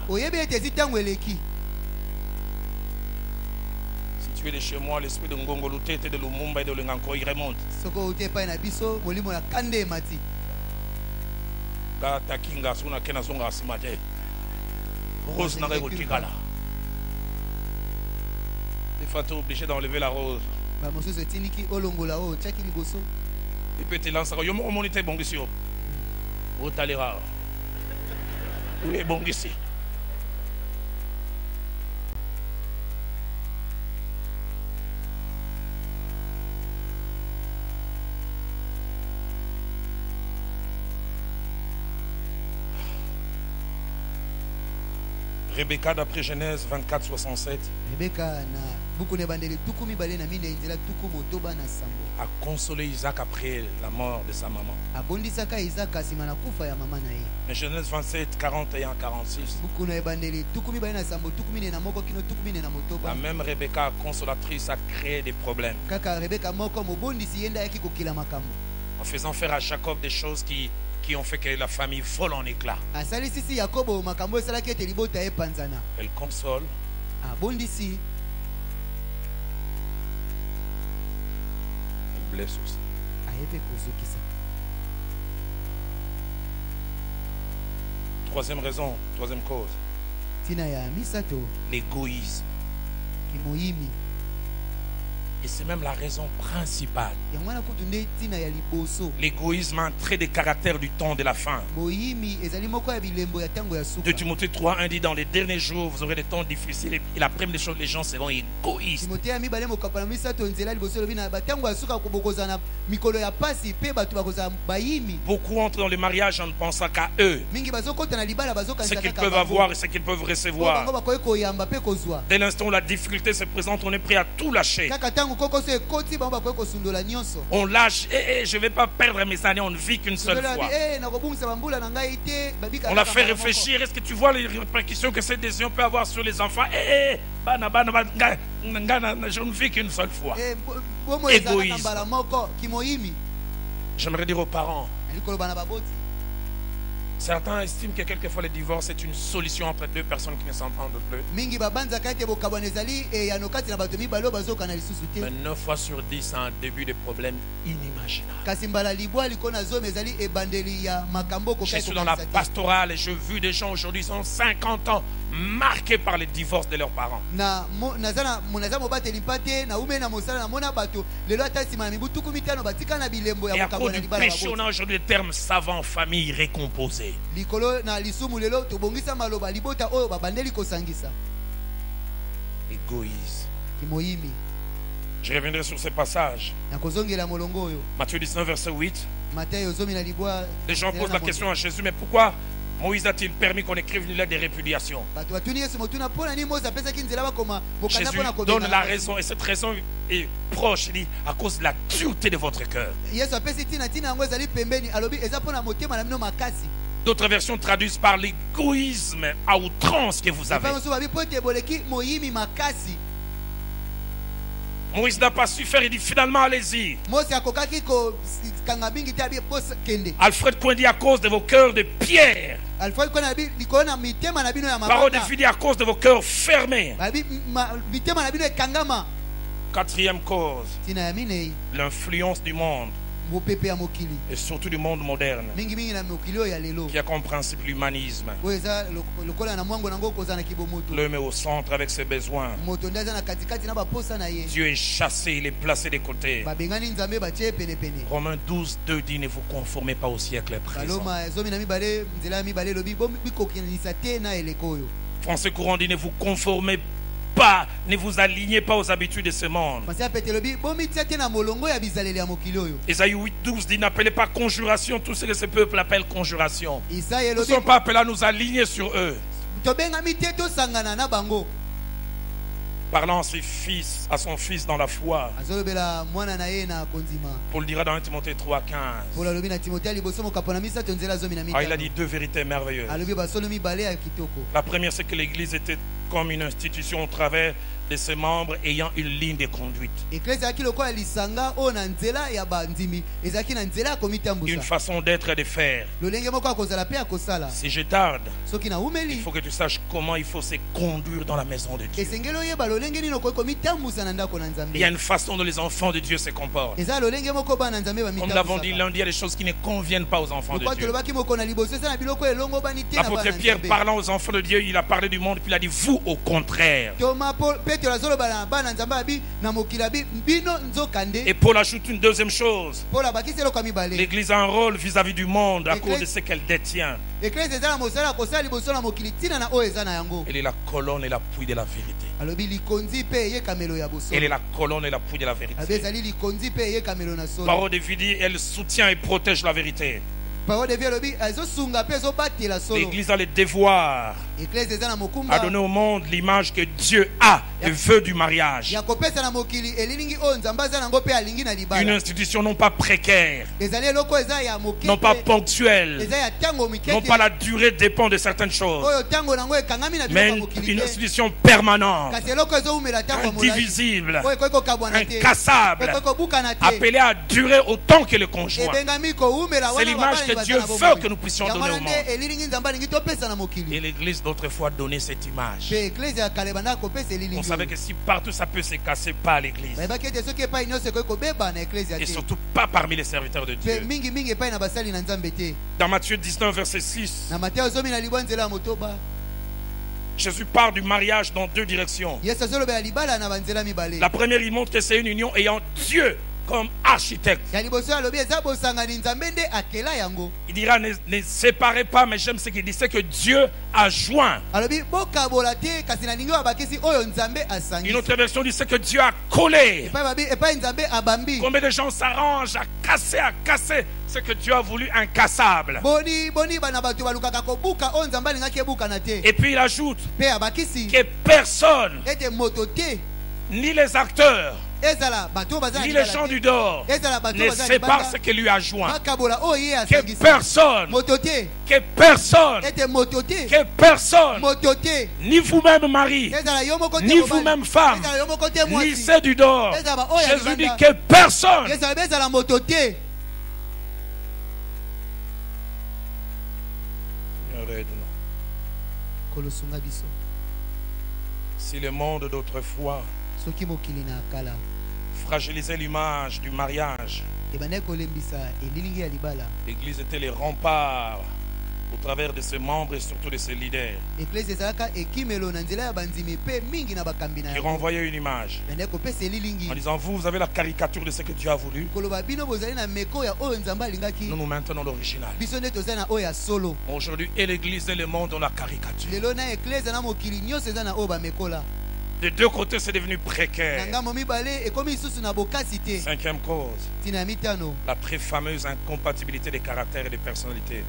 Si tu es de chez moi, l'esprit de Ngongolute et de Lumumba et de Lenganko, il remonte. Rose n'a pas de gala. Des fois, tu es obligé d'enlever la rose. Et puis tu lances. Yo mo monite bon ici. Au talera. Oui, bon ici. Rebecca d'après Genèse 24, 67 a consolé Isaac après la mort de sa maman. Mais Genèse 27, 41, 46 la même Rebecca consolatrice a créé des problèmes en faisant faire à Jacob des choses qui ont fait que la famille vole en éclats. Elle console. Elle blesse aussi. Troisième raison, troisième cause. L'égoïsme. Et c'est même la raison principale. L'égoïsme a un trait de caractère du temps de la fin. De Timothée 3:1 dit dans les derniers jours vous aurez des temps difficiles et la première des choses les gens seront égoïstes. Beaucoup entrent dans le mariage en ne pensant qu'à eux, ce qu'ils peuvent avoir et ce qu'ils peuvent recevoir. Dès l'instant où la difficulté se présente, on est prêt à tout lâcher. On lâche, je ne vais pas perdre mes années, on ne vit qu'une seule fois. On l'a fait réfléchir, est-ce que tu vois les répercussions que cette décision peut avoir sur les enfants? Je ne vis qu'une seule fois. Égoïsme. J'aimerais dire aux parents, certains estiment que quelquefois le divorce est une solution entre deux personnes qui ne s'entendent plus. Mais 9 fois sur 10, c'est un début de problème inimaginable. Je suis dans la pastorale et je vis des gens aujourd'hui, ils ont 50 ans, marqués par le divorce de leurs parents. Et à cause du péché, on a aujourd'hui le terme savant, famille récomposée. Égoïsme. Je reviendrai sur ce passage. Matthieu 19, verset 8. Les gens posent la question à Jésus, mais pourquoi Moïse a-t-il permis qu'on écrive une lettre de répudiation? Jésus donne la raison, et cette raison est proche. Il dit, à cause de la dureté de votre cœur. D'autres versions traduisent par l'égoïsme à outrance que vous avez. Moïse n'a pas su faire, il dit finalement allez-y. Alfred Cohen dit à cause de vos cœurs de pierre. Parole de vie dit à cause de vos cœurs fermés. Quatrième cause, l'influence du monde. Et surtout du monde moderne qui a comme principe l'humanisme. L'homme est au centre avec ses besoins. Dieu est chassé, il est placé de côté. Romains 12, 2 dit ne vous conformez pas au siècle présent. Français courant dit ne vous conformez pas, ne vous alignez pas aux habitudes de ce monde. Ésaïe 8, 12 dit n'appelez pas conjuration tout ce que ce peuple appelle conjuration. Nous ne sommes pas appelés à nous aligner sur eux. Parlant à son fils dans la foi. Paul dira dans 1 Timothée 3, 15. Il a dit deux vérités merveilleuses. La première, c'est que l'Église était comme une institution au travers de ses membres ayant une ligne de conduite. Une façon d'être et de faire. Si je tarde, il faut que tu saches comment il faut se conduire dans la maison de Dieu. Il y a une façon dont les enfants de Dieu se comportent. Comme nous l'avons dit lundi, il y a des choses qui ne conviennent pas aux enfants de Dieu. L'apôtre Pierre, parlant aux enfants de Dieu, il a parlé du monde, puis il a dit vous au contraire. Et Paul ajoute une deuxième chose. L'Église a un rôle vis-à-vis du monde à cause de ce qu'elle détient. Elle est la colonne et l'appui de la vérité. Elle est la colonne et l'appui de la vérité. Parole de vie dit, elle soutient et protège la vérité. L'Église a le devoir à donner au monde l'image que Dieu a et veut du mariage. Une institution non pas précaire, non pas ponctuelle, non pas la durée dépend de certaines choses, mais une institution permanente, indivisible, incassable, appelée à durer autant que le conjoint. C'est l'image que Dieu veut que nous puissions donner au monde. Et l'Église d'autrefois donnait cette image. On savait que si partout ça peut se casser, pas à l'Église. Et surtout pas parmi les serviteurs de Dieu. Dans Matthieu 19 verset 6, Jésus parle du mariage dans deux directions. La première, il montre que c'est une union ayant Dieu comme architecte. Il dira ne séparez pas, mais j'aime ce qu'il dit, c'est que Dieu a joint. Une autre version dit c'est que Dieu a collé. Combien de gens s'arrangent à casser ce que Dieu a voulu incassable. Et puis il ajoute que personne, ni les acteurs, ni les gens du dehors, ne séparent ce que lui a joint. Que personne, ni vous-même mari, ni vous-même femme, ni ceux du dehors. Jésus dit que personne. Si le monde d'autrefois fragilisait l'image du mariage, l'Église était les remparts au travers de ses membres et surtout de ses leaders, qui renvoyaient une image en disant vous avez la caricature de ce que Dieu a voulu, nous maintenons l'original. Aujourd'hui, et l'église et le monde ont la caricature. De deux côtés, c'est devenu précaire. Cinquième cause, la très fameuse incompatibilité des caractères et des personnalités.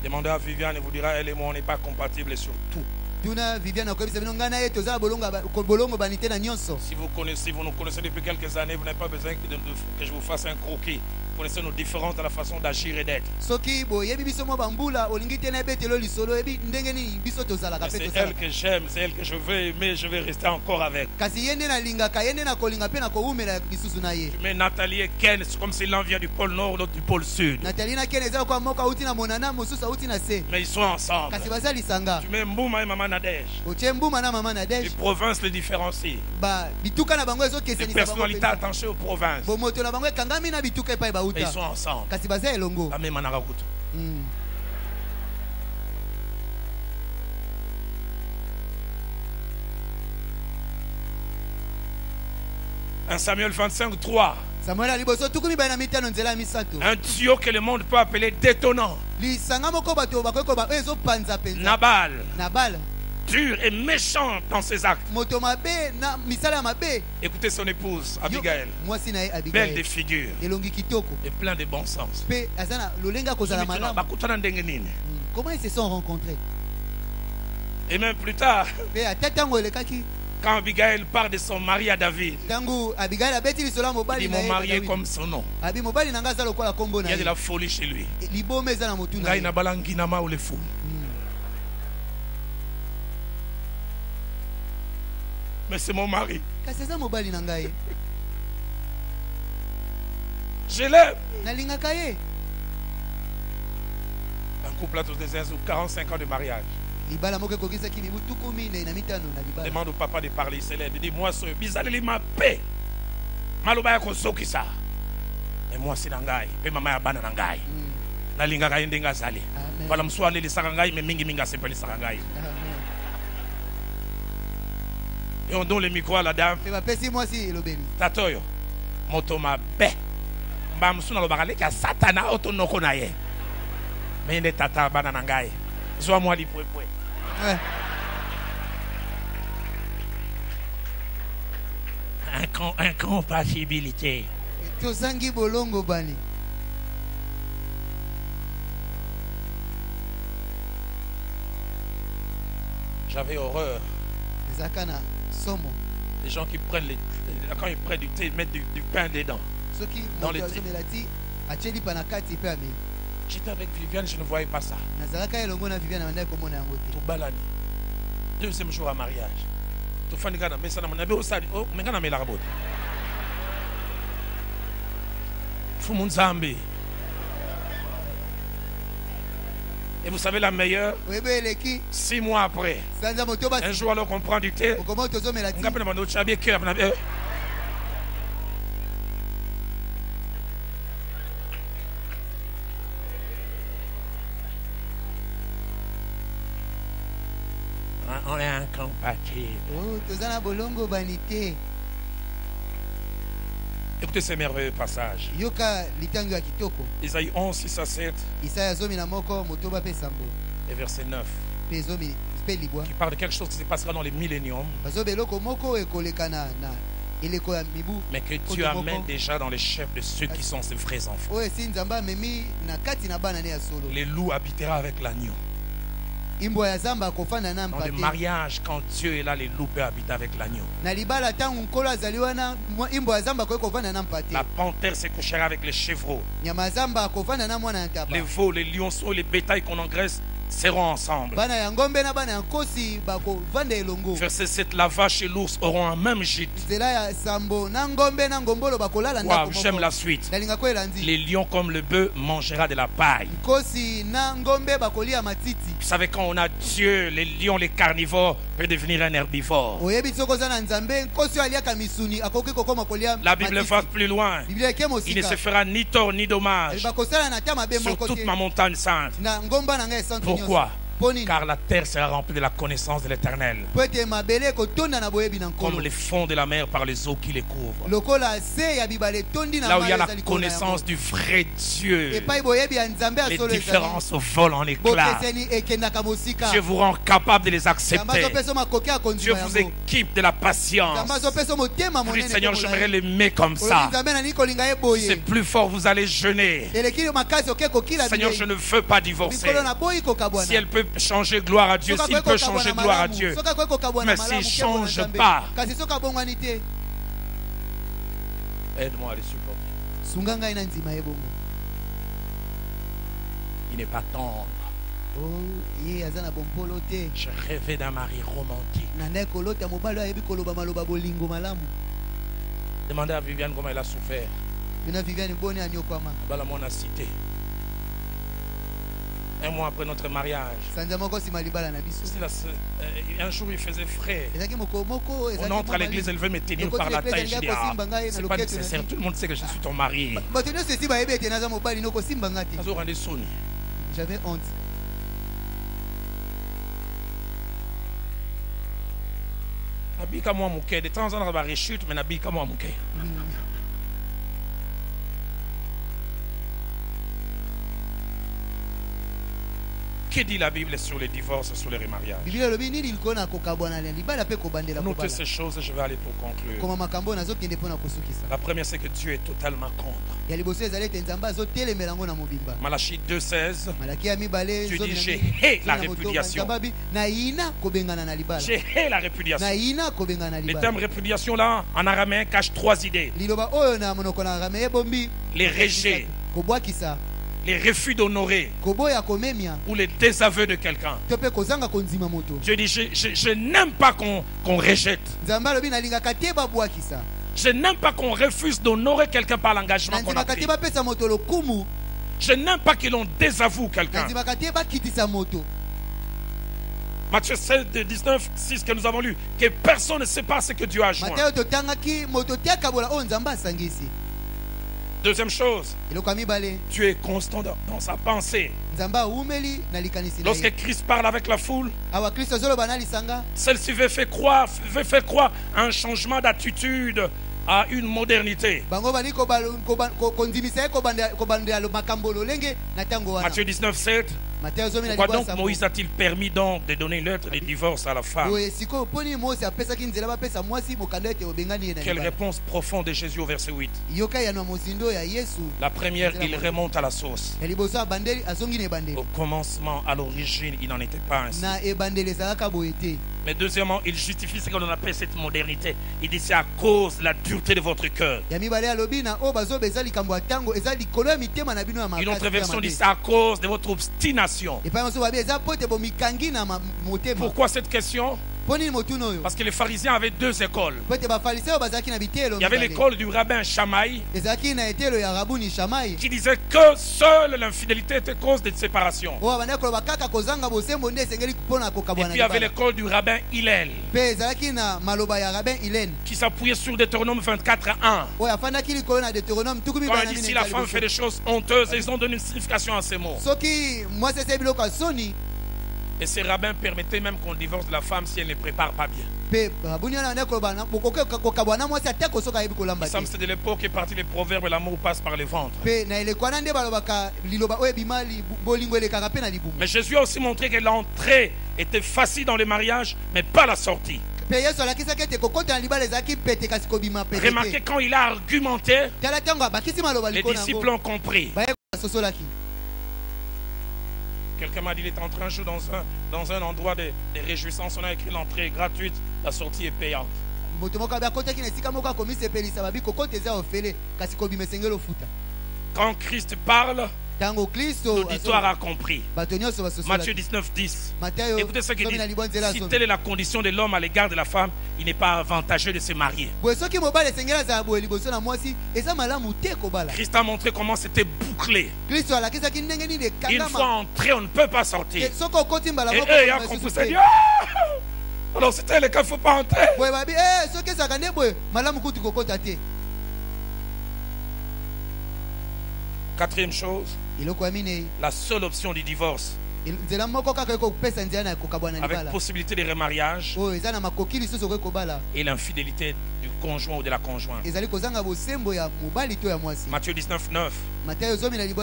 Demandez à Viviane et vous dira, elle et moi, on n'est pas compatibles sur tout. Si vous nous connaissez depuis quelques années, vous n'avez pas besoin que je vous fasse un croquis. Vous connaissez nos différences dans la façon d'agir et d'être. C'est elle que j'aime, c'est elle que je veux aimer, je vais rester encore avec. Mais Nathalie et Ken, c'est comme si l'un vient du pôle nord, l'autre du pôle sud. Mais ils sont ensemble. Tu mets Mbouma et Maman Nadège. Les provinces le différencient. Les personnalités attachées aux provinces. Et ils sont ensemble. La même Manarakutu. 1 Samuel 25, 3. Un duo que le monde peut appeler détonnant. Nabal. Dur et méchant dans ses actes. Écoutez son épouse, Abigail. Belle de figure et plein de bon sens. Comment ils se sont rencontrés? Et même plus tard, quand Abigail parle de son mari à David, il dit mon mari est comme son nom. Il y a de la folie chez lui. Mais c'est mon mari. Je l'aime. Un couple a tous des 45 ans de mariage. Demande au papa de parler, il s'élève. Il dit moi, ce bizarre, ma paix. Malobaya kosoki ça. Et moi, c'est Nangai. Et maman a bana Nangai. La linga kayendenga zali. Voilà, m'soit les sarangai, mais mingi c'est pas les sarangai. Et on donne le micro à la dame. Tatoyo. Motoma be. Mbamsuna lo bagale ka satana otonoko na ye. Mais ne tata bana Nangai. Zoa moi li poe. Incompatibilité. J'avais horreur des gens qui prennent quand ils prennent du thé, ils mettent du pain dedans. Dans le thé. J'étais avec Viviane, je ne voyais pas ça. Tout balani. Deuxième jour à mariage. Tout fanigana, mais ça n'a pas été ça. Oh, mais quand on a la rabote. Fumunzambi. Et vous savez la meilleure? 6 mois après. Un jour alors qu'on prend du thé. On est incompatible. Écoutez ces merveilleux passages. Isaïe 11, 6 à 7. Et verset 9. Qui parle de quelque chose qui se passera dans les milléniums. Mais que Dieu amène déjà dans les chefs de ceux qui sont ses vrais enfants. Les loups habitera avec l'agneau. Dans le mariage, quand Dieu est là, les loups peuvent habiter avec l'agneau. La panthère se couchera avec les chevreaux. Les veaux, les lionceaux, les bétails qu'on engraisse seront ensemble. Verset 7, la vache et l'ours auront un même gîte. Wow, j'aime la suite. Les lions comme le bœuf mangera de la paille. Vous savez, quand on a Dieu, les lions, les carnivores peuvent devenir un herbivore. La Bible va plus loin. Il ne se fera ni tort ni dommage sur toute ma montagne sainte. Pourquoi? Car la terre sera remplie de la connaissance de l'Éternel, comme les fonds de la mer par les eaux qui les couvrent. Là où il y a la connaissance du vrai Dieu, les différences volent en éclats. Dieu vous rend capable de les accepter. Dieu vous équipe de la patience. Vous dites, Seigneur, j'aimerais l'aimer comme ça. Si c'est plus fort, vous allez jeûner. Seigneur, je ne veux pas divorcer. Si elle peut changer, gloire à Dieu. S'il peut changer, gloire à Dieu. Mais s'il ne change pas, aide-moi à les supporter. Il n'est pas tendre. Je rêvais d'un mari romantique. Demandez à Viviane comment elle a souffert. Voilà mon a cité. Un mois après notre mariage, un jour il faisait frais. On entre à l'église, elle veut me tenir par la taille. Je dis, c'est pas nécessaire, tout le monde sait que je suis ton mari. J'avais honte. De temps en temps, on va rechute, mais n'habille comme moi, mon cœur. Que dit la Bible sur les divorces et sur les remariages? Notez ces choses et je vais aller pour conclure. La première, c'est que Dieu est totalement contre. Malachie 2,16. Dieu dit, j'ai hais la répudiation. J'ai hais la répudiation. Le terme répudiation là, en araméen, cache trois idées. Les rejets, les refus d'honorer ou les désaveux de quelqu'un. Dieu dit, je n'aime pas qu'on rejette. Je n'aime pas qu'on refuse d'honorer quelqu'un par l'engagement qu'on a pris. Je n'aime pas que l'on désavoue quelqu'un. Matthieu 16, 19, 6 que nous avons lu, que personne ne sait pas ce que Dieu a joint. Deuxième chose, Dieu est constant dans sa pensée. Lorsque Christ parle avec la foule, celle-ci veut faire croire un changement d'attitude à une modernité. Matthieu 19, 7. Pourquoi donc Moïse a-t-il permis donc de donner une lettre de divorce à la femme? Quelle réponse profonde de Jésus au verset 8? La première, il remonte à la source. Au commencement, à l'origine, il n'en était pas ainsi. Mais deuxièmement, il justifie ce qu'on appelle cette modernité. Il dit c'est à cause de la dureté de votre cœur. Une autre version dit c'est à cause de votre obstination. Pourquoi cette question? Parce que les pharisiens avaient deux écoles. Il y avait l'école du rabbin Shammai qui disait que seule l'infidélité était cause de séparation. Et puis il y avait l'école du rabbin Hillel qui s'appuyait sur Deutéronome 24:1. Quand il dit si la femme fait des choses honteuses, ils ont donné une signification à ces mots. Et ces rabbins permettaient même qu'on divorce de la femme si elle ne prépare pas bien. Il semble que c'est de l'époque est parti les proverbes, l'amour passe par les ventres. Mais Jésus a aussi montré que l'entrée était facile dans les mariages, mais pas la sortie. Remarquez quand il a argumenté, les disciples ont compris. Quelqu'un m'a dit qu'il est en train de jouer dans un endroit de réjouissance. On a écrit l'entrée est gratuite, la sortie est payante. Quand Christ parle, L'auditoire a compris. Matthieu 19, 10. Écoutez ce qu'il dit. Si telle est la condition de l'homme à l'égard de la femme, il n'est pas avantageux de se marier. Christ a montré comment c'était bouclé. Une fois entré, on ne peut pas sortir. Et eux, ils ont compris ça. Alors c'était le cas, il ne faut pas entrer. Quatrième chose, la seule option du divorce, avec possibilité de remariage, et l'infidélité du conjoint ou de la conjointe. Matthieu 19, 9.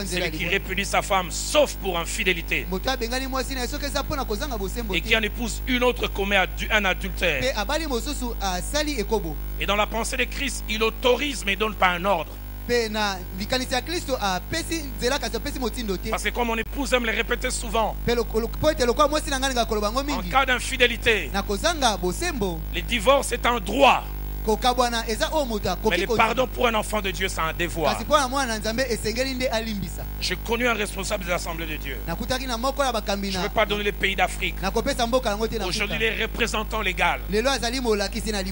Celui qui répunie sa femme sauf pour infidélité et qui en épouse une autre commet un adultère. Et dans la pensée de Christ, il autorise mais donne pas un ordre. Parce que comme mon épouse aime le répéter souvent, en cas d'infidélité, le divorce est un droit. Mais le pardon pour un enfant de Dieu, c'est un devoir. J'ai connu un responsable de l'Assemblée de Dieu. Je ne veux pas donner les pays d'Afrique. Aujourd'hui, les représentants légaux,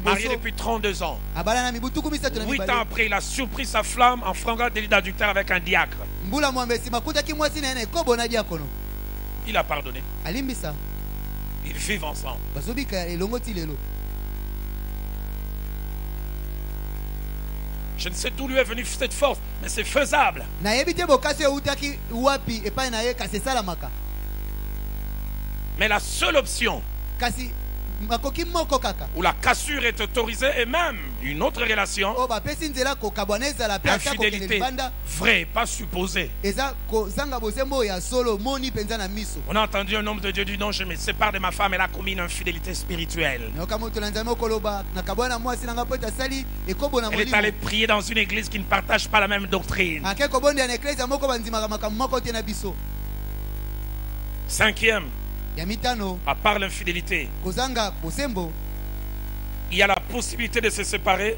mariés depuis 32 ans. 8 ans après, il a surpris sa flamme en flagrant délit d'adultère avec un diacre. Il a pardonné. Ils vivent ensemble. Je ne sais d'où lui est venue cette force, mais c'est faisable. Mais la seule option où la cassure est autorisée et même une autre relation, l'infidélité vraie, pas supposée. On a entendu un homme de Dieu dire non, je me sépare de ma femme, elle a commis une infidélité spirituelle. Elle est allée prier dans une église qui ne partage pas la même doctrine. Cinquième, à part l'infidélité, il y a la possibilité de se séparer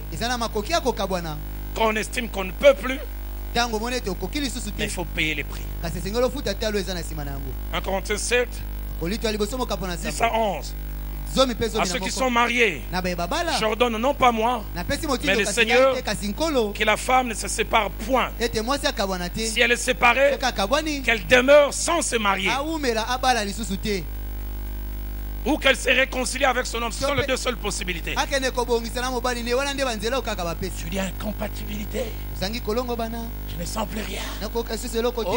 quand on estime qu'on ne peut plus, mais il faut payer les prix. 1 Corinthiens 7, 10 à 11. À ceux qui sont mariés, j'ordonne non pas moi, mais le Seigneur, que la femme ne se sépare point. Si elle est séparée, qu'elle demeure sans se marier, ou qu'elle se réconcilie avec son homme. Ce sont les deux seules possibilités. Tu dis incompatibilité. Je ne sens plus rien.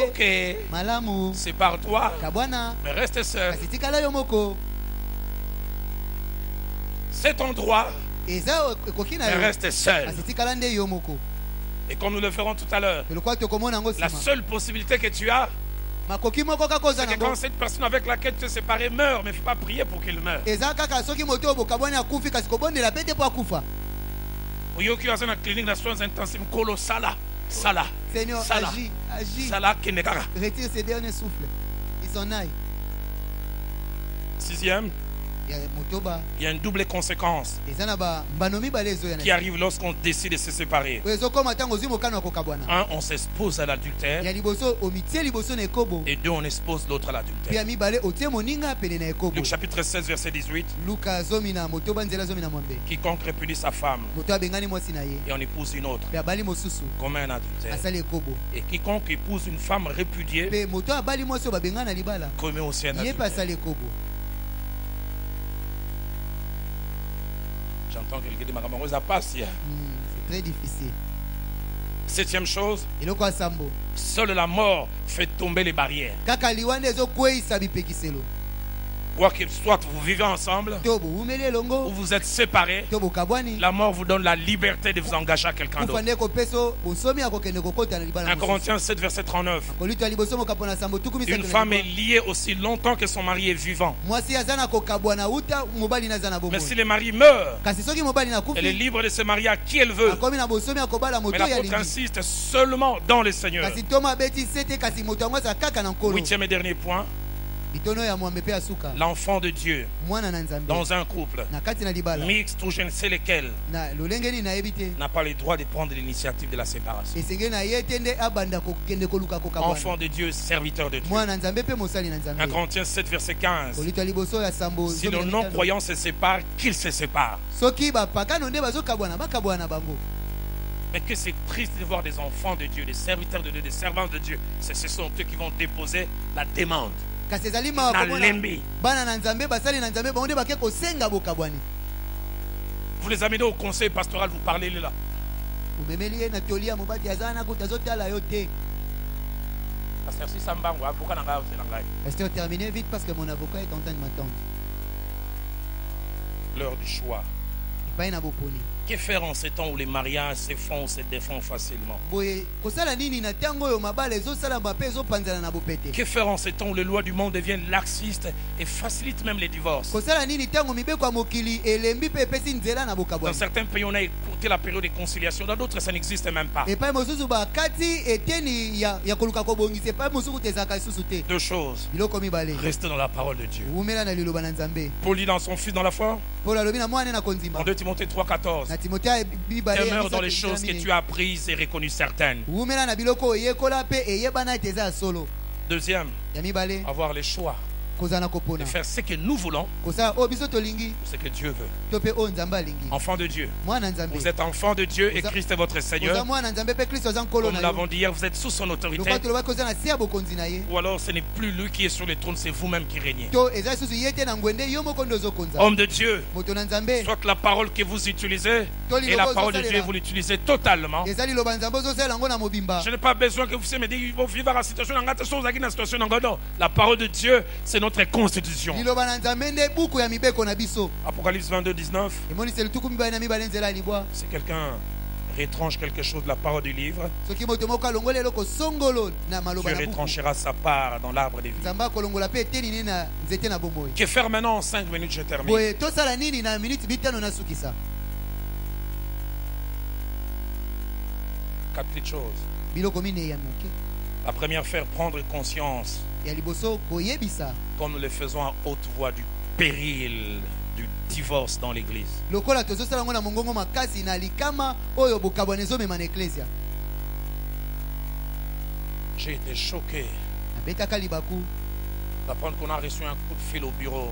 Ok, sépare-toi, mais reste seul. C'est ton droit, mais reste seul. Et comme nous le ferons tout à l'heure, la seule possibilité que tu as, c'est que quand cette personne avec laquelle tu es séparé meurt, mais il ne faut pas prier pour qu'il meure. Seigneur, agis. Retire ses derniers souffles. Ils s'en aillent. Sixième, il y a une double conséquence qui arrive lorsqu'on décide de se séparer. Un, on s'expose à l'adultère. Et deux, on expose l'autre à l'adultère. Luc chapitre 16 verset 18. Quiconque répudie sa femme et en épouse une autre commet un adultère. Et quiconque épouse une femme répudiée commet aussi un adultère. J'entends quelqu'un dire c'est très difficile. Septième chose, seule la mort fait tomber les barrières. Quoi que soit vous vivez ensemble ou vous êtes séparés, la mort vous donne la liberté de vous engager à quelqu'un d'autre. 1 Corinthiens 7 verset 39. Une femme est liée aussi longtemps que son mari est vivant. Mais si le mari meurt, elle est libre de se marier à qui elle veut. Mais l'apôtre insiste seulement dans le Seigneur. Huitième et dernier point, L'enfant de Dieu dans un couple mixte ou je ne sais lequel n'a pas le droit de prendre l'initiative de la séparation. Enfant de Dieu, serviteur de Dieu. 1 Corinthiens 7 verset 15. Si le non-croyant se sépare, qu'il se sépare. Mais que c'est triste de voir des enfants de Dieu, des serviteurs de Dieu, des servantes de Dieu. Ce sont eux qui vont déposer la demande. Vous les amenez au conseil pastoral, vous parlez là. Pasteur, terminez vite parce que mon avocat est en train de m'attendre. L'heure du choix. Que faire en ces temps où les mariages se font ou se défont facilement? Que faire en ces temps où les lois du monde deviennent laxistes et facilitent même les divorces? Dans certains pays, on a écourté la période de conciliation. Dans d'autres, ça n'existe même pas. Deux choses. Restez dans la parole de Dieu. Paul dit dans son fils dans la foi. En 2 Timothée 3,14. Demeure dans les choses que tu as apprises et reconnues certaines. Deuxième, avoir le choix de faire ce que nous voulons ou ce que Dieu veut. Enfant de Dieu, vous êtes enfant de Dieu et Christ est votre Seigneur. Comme nous l'avons dit hier, vous êtes sous son autorité. Ou alors ce n'est plus lui qui est sur le trône, c'est vous-même qui régnez. Homme de Dieu, soit la parole que vous utilisez et la parole de Dieu, vous l'utilisez totalement. Je n'ai pas besoin que vous me dites, il faut vivre la situation. La parole de Dieu, c'est notre constitution. Apocalypse 22, 19. Si quelqu'un retranche quelque chose de la parole du livre, Dieu retranchera sa part dans l'arbre des vies. Que faire maintenant en 5 minutes, je termine. 4 petites choses. La première, faire prendre conscience, comme nous le faisons à haute voix, du péril du divorce dans l'église. J'ai été choqué d'apprendre qu'on a reçu un coup de fil au bureau.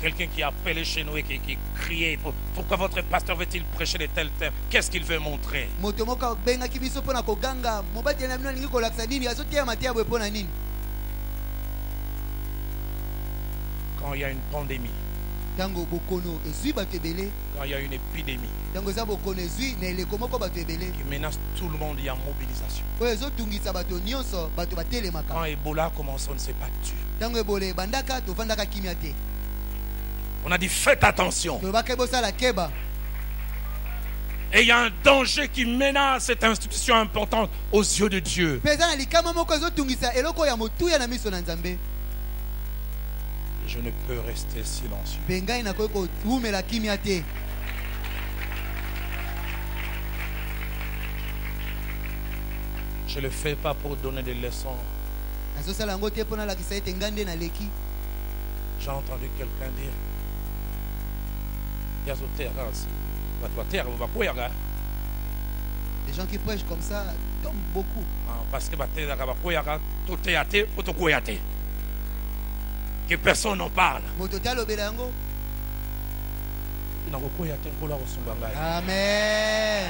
Quelqu'un qui appelait chez nous et qui criait, pourquoi votre pasteur veut-il prêcher de tels thèmes? Qu'est-ce qu'il veut montrer? Quand il y a une pandémie, quand il y a une épidémie qui menace tout le monde, il y a mobilisation. Quand Ebola commence, on ne s'est pas tué. On a dit faites attention. Et il y a un danger qui menace cette institution importante aux yeux de Dieu. Je ne peux rester silencieux. Je ne le fais pas pour donner des leçons. J'ai entendu quelqu'un dire, les gens qui prêchent comme ça tombent beaucoup. Parce que personne n'en parle. Amen.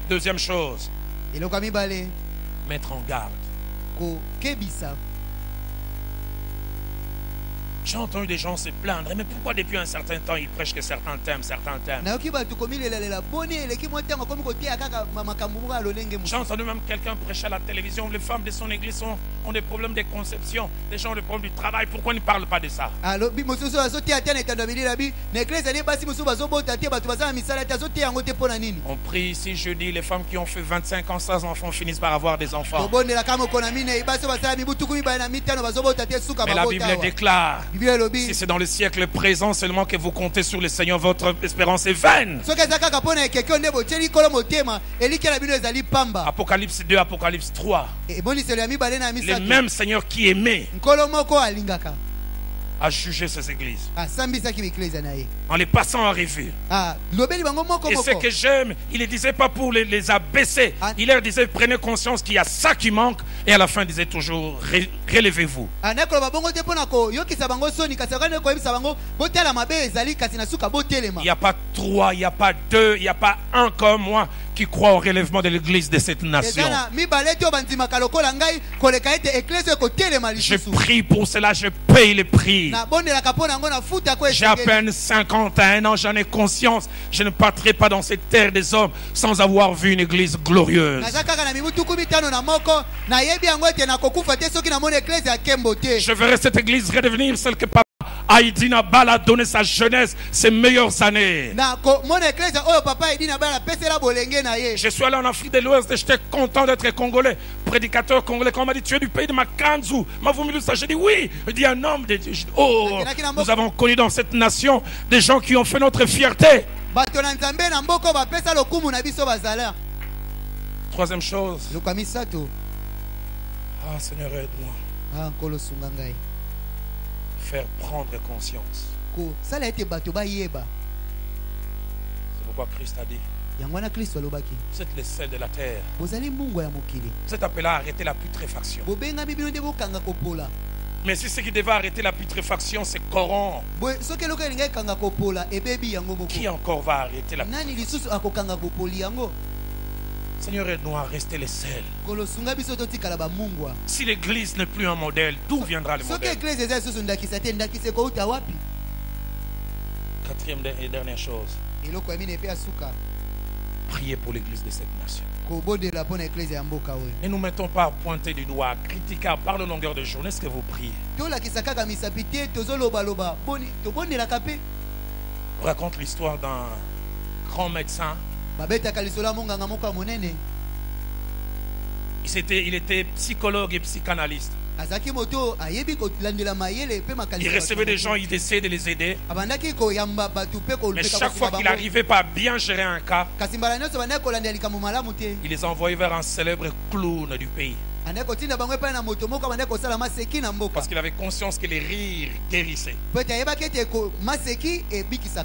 Deuxième chose, mettre en garde. J'ai entendu des gens se plaindre, mais pourquoi depuis un certain temps ils prêchent que certains thèmes? J'ai entendu même quelqu'un prêcher à la télévision, les femmes de son église ont des problèmes de conception, les gens ont des problèmes du travail, pourquoi ils ne parlent pas de ça? On prie ici jeudi, les femmes qui ont fait 25 ans sans enfants finissent par avoir des enfants. Mais la Bible déclare Si c'est dans le siècle présent seulement que vous comptez sur le Seigneur, votre espérance est vaine. Apocalypse 2, Apocalypse 3. Le même Seigneur qui aimait a jugé ces églises en les passant en revue. Et ce que j'aime, il ne disait pas pour les abaisser. Il leur disait prenez conscience qu'il y a ça qui manque. Et à la fin il disait toujours relevez-vous. Il n'y a pas 3, il n'y a pas 2, il n'y a pas un comme moi qui croit au relèvement de l'église de cette nation. Je prie pour cela, je paye le prix. J'ai à peine 51 ans, j'en ai conscience. Je ne partirai pas dans cette terre des hommes sans avoir vu une église glorieuse. Je verrai cette église redevenir celle que Papa Haïdi Nabal a donné sa jeunesse, ses meilleures années. Je suis allé en Afrique de l'Ouest et j'étais content d'être congolais, prédicateur congolais. Quand on m'a dit tu es du pays de Makanzu, j'ai dit oui. Il dit un homme de Dieu. Oh, nous avons connu dans cette nation des gens qui ont fait notre fierté. Troisième chose. Ah Seigneur, aide-moi. Faire prendre conscience. C'est pourquoi Christ a dit vous êtes les sels de la terre. Vous êtes appelés à arrêter la putréfaction. Mais si ce qui devait arrêter la putréfaction c'est corrompre, qui encore va arrêter la putréfaction? Seigneur, aide-nous à rester les sels. Si l'église n'est plus un modèle, d'où viendra le modèle? Quatrième et dernière chose. Priez pour l'église de cette nation. Ne nous mettons pas à pointer du doigt, à critiquer, à parler longueur de journée. Est-ce que vous priez? On raconte l'histoire d'un grand médecin. Il était psychologue et psychanalyste. Il recevait des gens, il essayait de les aider. Mais chaque fois qu'il n'arrivait pas à bien gérer un cas, il les envoyait vers un célèbre clown du pays. Parce qu'il avait conscience que les rires guérissaient.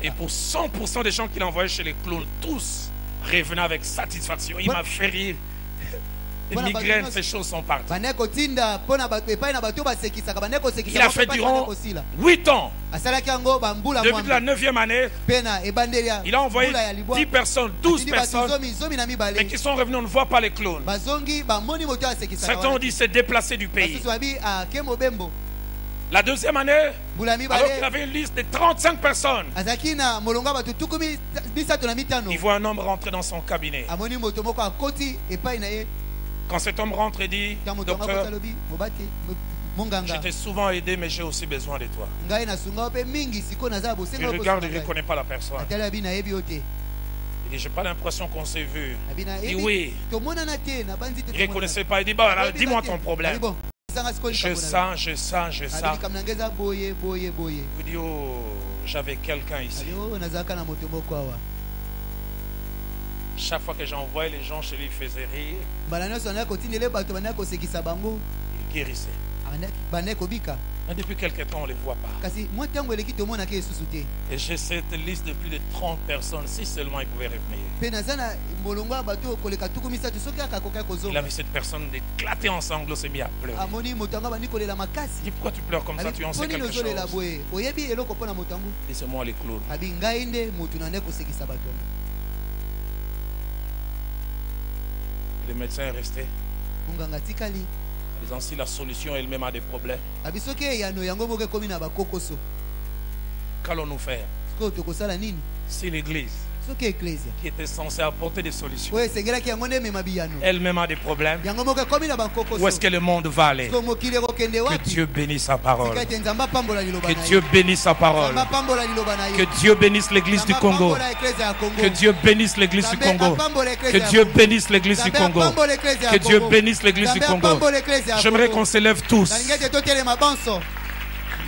Et pour 100% des gens qu'il envoyait chez les clowns, tous revenaient avec satisfaction. Il m'a fait rire. Les migraines, ces choses sont parties. Il a fait durant 8 ans. Depuis la 9e année, il a envoyé 10 personnes, 12 personnes, mais qui sont revenus, on ne voit pas les clones. Certains ont dit c'est déplacé du pays. La 2e année, alors qu'il avait une liste de 35 personnes, il voit un homme rentrer dans son cabinet. Quand cet homme rentre et dit docteur, je t'ai souvent aidé, mais j'ai aussi besoin de toi. Il regarde, il ne reconnaît pas la personne. Il dit, j'ai pas l'impression qu'on s'est vu. Il dit oui. Il ne reconnaissait pas. Il dit, bah, dis-moi ton problème. Je sens. Il dit, oh, j'avais quelqu'un ici. Chaque fois que j'envoyais les gens chez lui, il faisait rire. Il guérissait. Mais depuis quelques temps, on ne les voit pas. Et j'ai cette liste de plus de 30 personnes. Si seulement ils pouvaient revenir. Il a vu cette personne éclater en sanglots, s'est mis à pleurer. Il dit, pourquoi tu pleures comme ça? Tu en sais quelque chose? Il dit, c'est moi les clowns. Le médecin est resté. Disant si la solution elle-même a des problèmes. Qu'allons-nous faire? Si l'église qui était censée apporter des solutions elle-même a des problèmes, où est-ce que le monde va aller? Que Dieu bénisse sa parole. Que Dieu bénisse sa parole. Que Dieu bénisse l'église du Congo. Que Dieu bénisse l'église du Congo. Que Dieu bénisse l'église du Congo. Que Dieu bénisse l'église du Congo. J'aimerais qu'on se lève tous.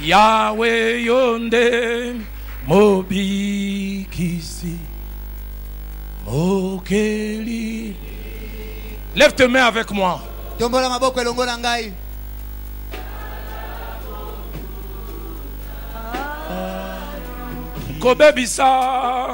Yahweh yonde mobikisi mokeli. Lève tes mains avec moi. Tombola maboko elongo na ngai. Kobe bisa